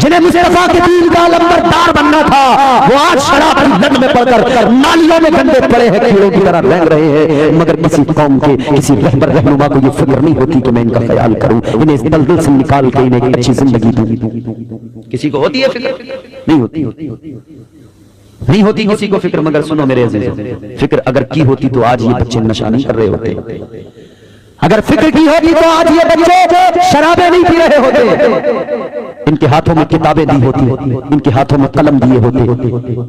جنہیں مصطفیٰ کے دین کا لمبردار بننا تھا، وہ آج شراب کی لت میں پڑ کر نالیوں میں گندے پڑے ہیں، کیڑوں کی طرح رنگ رہے ہیں، مگر کسی قوم کے کسی رہبر رہنما کو یہ فکر نہیں ہوتی کہ میں ان کا خیال کروں، انہیں اس دلدل سے نکال کے انہیں ایک اچھی زندگی دوں۔ کسی کو ہوتی ہے فکر؟ نہیں ہوتی، نہیں ہوتی کسی کو فکر۔ مگر سنو میرے عزیزوں، فکر اگر کی ہوتی تو آج یہ بچے نشہ نہیں کر رہے ہوتے، اگر فکر کی ہوتی تو آج یہ بچے شرابیں نہیں پی رہے ہوتے، ان کے ہاتھوں میں کتابیں دی ہوتی، ان کے ہاتھوں میں قلم دیے ہوتے،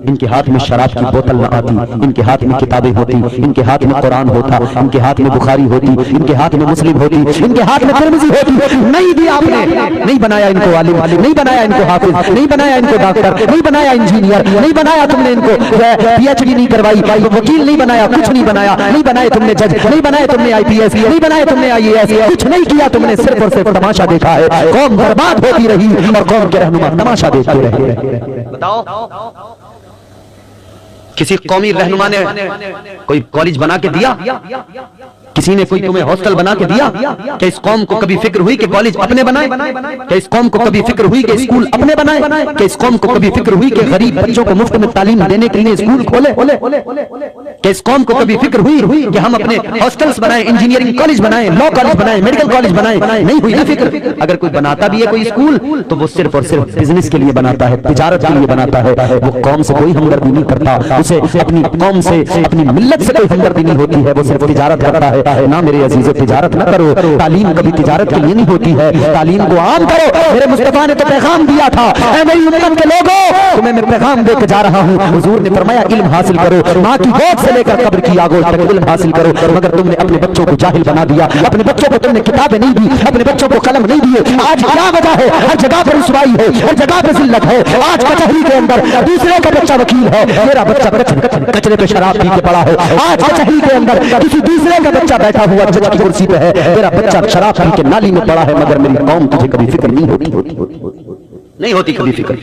ان کے ہاتھ میں شراب کی بوتل نہ آتی، ان کے ہاتھ میں کتابیں ہوتی، ان کے ہاتھ میں قرآن ہوتا، ان کے ہاتھ میں بخاری ہوتی، ان کے ہاتھ میں مسلم ہوتی، ان کے ہاتھ میں ترمذی ہوتی۔ نہیں دیا آپ نے، نہیں بنایا ان کو عالم، نہیں بنایا ان کو حافظ، نہیں بنایا ان کو ڈاکٹر، نہیں بنایا انجینئر، نہیں بنایا تم نے ان کو پی ایچ ڈی نہیں کروائی، وکیل نہیں بنایا، کچھ نہیں بنایا، نہیں بنائے تم نے جج، نہیں بنائے تم نے آئی پی ایس، نہیں بنائے تم نے آئی اے ایس، کچھ نہیں کیا تم نے، صرف اور صرف تماشا دیکھا ہے، قوم برباد ہوتی رہی اور قوم کے رہنما تماشا دیکھتے رہے۔ بتاؤ کسی قومی رہنما نے کوئی کالج بنا کے دیا؟ کسی نے کوئی تمہیں ہاسٹل بنا کے دیا؟ کہ اس قوم کو کبھی فکر ہوئی کہ کالج اپنے بنائیں؟ کہ اس قوم کو کبھی فکر ہوئی کہ اسکول اپنے بنائیں؟ کہ اس قوم کو کبھی فکر ہوئی کہ غریب بچوں کو مفت میں تعلیم دینے کے لیے اسکول کھولے؟ کہ اس قوم کو کبھی فکر ہوئی کہ ہم اپنے ہاسٹلز بنائیں، انجینئرنگ کالج بنائیں، لا کالج بنائیں، میڈیکل کالج بنائیں؟ نہیں ہوئی نا فکر۔ اگر کوئی بناتا بھی ہے کوئی اسکول تو وہ صرف اور صرف بزنس کے لیے بناتا ہے، تجارت کے لیے بناتا ہے، وہ قوم سے کوئی ہمدردی نہیں کرتا، اسے اپنی قوم سے اپنی ملت سے کوئی ہمدردی نہیں ہوتی ہے، وہ صرف تجارت کرتا ہے۔ نہ میرے عزیزو تجارت نہ کرو، تعلیم کبھی تجارت کے لیے نہیں ہوتی ہے، تعلیم کو عام کرو۔ میرے مصطفیٰ نے تو پیغام دیا تھا، اے میری امت کے لوگوں تمہیں میں پیغام دے کے جا رہا ہوں۔ حضور نے فرمایا علم حاصل کرو، ماں کی گود سے لے کر قبر کی آگوش تک علم حاصل کرو، مگر تم نے اپنے بچوں کو جاہل بنا دیا، اپنے بچوں کو تم نے کتابیں نہیں دی، اپنے بچوں کو قلم نہیں دیے۔ آج کیا وجہ ہے؟ ہر جگہ پر رسوائی ہے، ہر جگہ پر ذلت ہے۔ آج کچہری کے اندر دوسرے کا بچہ وکیل ہے، میرا بچہ کچرے پہ شراب پی کے پڑا ہے۔ آج کچہری کے اندر کسی دوسرے کا بچہ بیٹھا ہوا جج کی کرسی پہ ہے، میرا بچہ شراب پی کے نالی میں پڑا ہے، مگر میری قوم تجھے کبھی فکر نہیں ہوتی کبھی فکر۔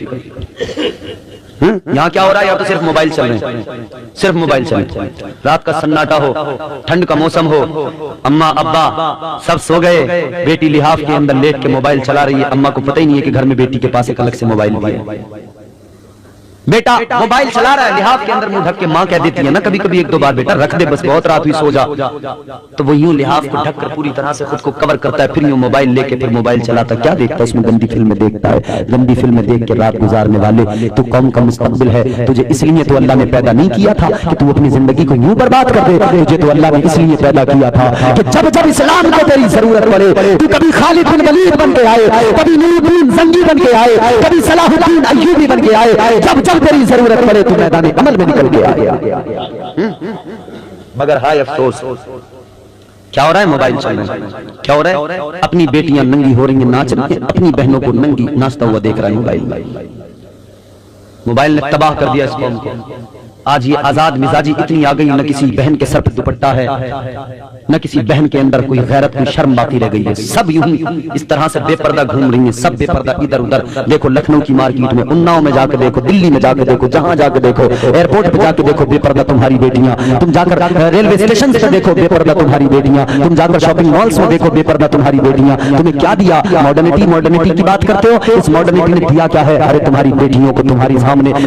یہاں کیا ہو رہا ہے؟ یا تو صرف موبائل چل رہے ہیں، صرف موبائل چل رہے ہیں، رات کا سناٹا ہو، ٹھنڈ کا موسم ہو، اماں ابا سب سو گئے، بیٹی لحاف کے اندر لیٹ کے موبائل چلا رہی ہے، اماں کو پتہ ہی نہیں ہے کہ گھر میں بیٹی کے پاس ایک الگ سے موبائل بھی ہے۔ بیٹا موبائل چلا رہا ہے، لحاف کے اندر منہ ڈھک کے ماں کہہ دیتی ہے نا کبھی کبھی ایک دو بار، بیٹا رکھ دے بس بہت رات ہوئی سو جا، تو وہ یوں لحاف کو ڈھک کر پوری طرح سے خود کو کور کرتا ہے، پھر یوں موبائل لے کے پھر موبائل چلاتا ہے۔ کیا دیکھتا ہے؟ اس میں گندی فلمیں دیکھتا ہے، گندی فلمیں دیکھ کے رات گزارنے والے تو قوم کا مستقبل ہے، تجھے اس لیے تو اللہ نے پیدا نہیں کیا تھا کہ تو اپنی زندگی کو یوں برباد کر دے، تجھے تو اللہ نے اس لیے پیدا کیا تھا کہ جب جب اسلام کو تیری ضرورت پڑے تو کبھی خالد بن ولید بن کے آئے، کبھی نور الدین زنگی بن کے آئے، کبھی صلاح الدین ایوبی بن کے آئے، جب جب تیری ضرورت پڑے تو میدان عمل میں نکل کے آئے۔ مگر ہائے افسوس، کیا ہو رہا ہے؟ موبائل چل رہا ہے، کیا ہو رہا ہے؟ اپنی بیٹیاں ننگی ہو رہی ہیں ناچ رہی ہیں، اپنی بہنوں کو ننگی ناچتا ہوا دیکھ رہا ہے موبائل۔ موبائل نے تباہ کر دیا اس قوم کو۔ آج یہ آزاد مزاجی اتنی آ گئی، نہ کسی بہن کے سر پہ دوپٹہ ہے، نہ کسی بہن کے اندر کوئی غیرت کوئی شرم باقی رہ گئی ہے، سب یوں ہی اس طرح سے بے پردہ گھوم رہی ہیں، سب بے پردہ ادھر ادھر۔ دیکھو لکھنؤ کی مارکیٹ میں، اناؤ میں جا کے دیکھو، دلی میں جا کے دیکھو، جہاں جا کے دیکھو، ایئرپورٹ پہ جا کے دیکھو بے پردہ تمہاری بیٹیاں، تم جا کر ریلوے اسٹیشن پہ دیکھو بے پردہ تمہاری بیٹیاں، تم جا کر شاپنگ مالس میں دیکھو بے پردہ تمہاری بیٹیاں۔ تمہیں کیا دیا؟ ماڈرنٹی کی بات کرتے ہو، اس ماڈرنٹی نے دیا کیا ہے؟ ارے تمہاری بیٹیوں کو تمہاری سامنے،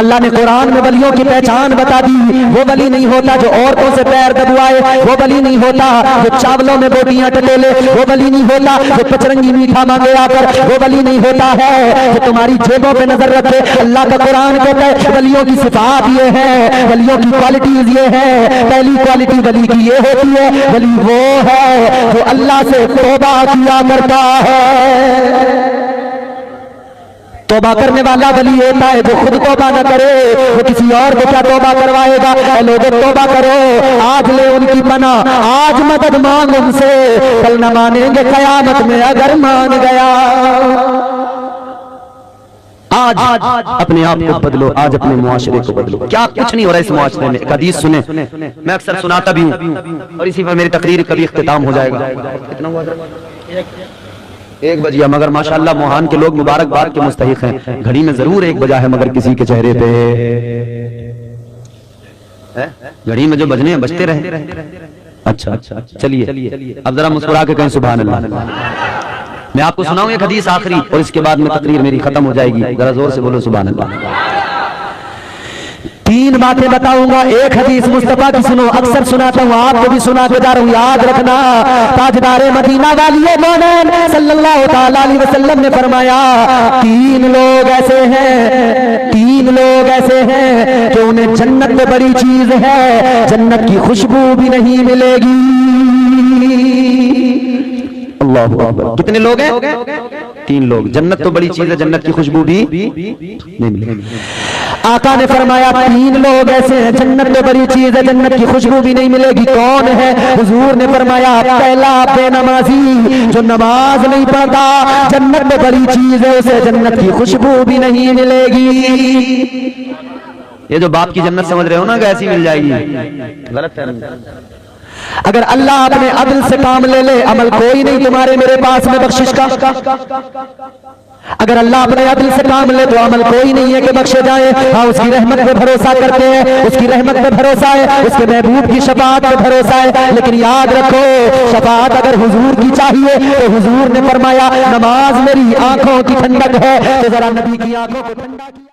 اللہ نے قرآن میں ولیوں کی پہچان بتا دی. وہ ولی نہیں ہوتا جو عورتوں سے پیر دبوائے, وہ ولی نہیں ہوتا جو چاولوں میں بوٹیاں ٹٹولے, وہ ولی نہیں ہوتا جو پچرنگی میٹھا مانگے آ کر, وہ ولی نہیں ہوتا ہے جو تمہاری جیبوں پہ نظر رکھے. اللہ کا قرآن کہتا ہے ولیوں کی صفات یہ ہے, ولیوں کی کوالٹیز یہ ہے. پہلی کوالٹی ولی کی یہ ہوتی ہے, ولی وہ ہے جو اللہ سے توبہ کیا کرتا ہے. توبہ کرنے والا ولی ہوتا ہے جو خود توبہ نہ کرے, وہ کسی اور کو کیا توبہ کروائے گا. اے لوگوں توبہ کرو, آج لے ان کی پناہ, آج مدد مانگ ان سے, کل نہ مانیں گے قیامت میں اگر مان گیا. آج اپنے آپ کو بدلو, آج اپنے معاشرے کو بدلو. کیا کچھ نہیں ہو رہا اس معاشرے میں. ایک حدیث سنیں, میں اکثر سناتا بھی ہوں اور اسی پر میری تقریر کبھی اختتام ہو جائے گا. کتنا ہوا 1 بجیا, مگر ماشاءاللہ موہان کے لوگ مبارکباد کے مستحق ہیں. گھڑی میں ضرور 1 بجا ہے مگر کسی کے چہرے پہ گھڑی میں جو بجنے ہیں بجتے رہے. اچھا چلیے اب ذرا مسکرا کے کہیں سبحان اللہ. میں آپ کو سناؤں ایک حدیث آخری اور اس کے بعد میں تقریر میری ختم ہو جائے گی. ذرا زور سے بولو سبحان اللہ. 3 باتیں بتاؤں گا, ایک حدیث مصطفیٰ کی سنو, اکثر سناتا ہوں, آپ کو بھی سنا کے جا رہا ہوں, یاد رکھنا. تاجدار مدینہ والی مومن صلی اللہ تعالی علیہ وسلم نے فرمایا 3 لوگ ایسے ہیں, 3 لوگ ایسے ہیں کہ انہیں جنت میں بڑی چیز ہے, جنت کی خوشبو بھی نہیں ملے گی. اللہ اکبر. کتنے لوگ ہیں؟ 3 لوگ. جنت تو بڑی چیز ہے, جنت کی خوشبو بھی نہیں ملے گی. آقا نے فرمایا 3 لوگ ایسے ہیں, جنت تو بڑی چیز ہے, جنت کی خوشبو بھی نہیں ملے گی. کون ہے؟ حضور نے فرمایا پہلا بے نمازی جو نماز نہیں پڑھتا, جنت میں بڑی چیز ہے, اسے جنت کی خوشبو بھی نہیں ملے گی. یہ جو باپ کی جنت سمجھ رہے ہو نا کہ ایسی مل جائے گی, غلط ہے. اگر اللہ اپنے عدل سے کام لے لے, عمل کوئی نہیں تمہارے میرے پاس میں بخشش کا. اگر اللہ اپنے عدل سے کام لے تو عمل کوئی نہیں ہے کہ بخشے جائے. ہاں اس کی رحمت پہ بھروسہ کرتے ہیں, اس کی رحمت پہ بھروسہ ہے, اس کے محبوب کی شفاعت پہ بھروسہ ہے. لیکن یاد رکھو شفاعت اگر حضور کی چاہیے تو حضور نے فرمایا نماز میری آنکھوں کی ٹھنڈک ہے, تو ذرا نبی کی آنکھوں کو ٹھنڈا کیا.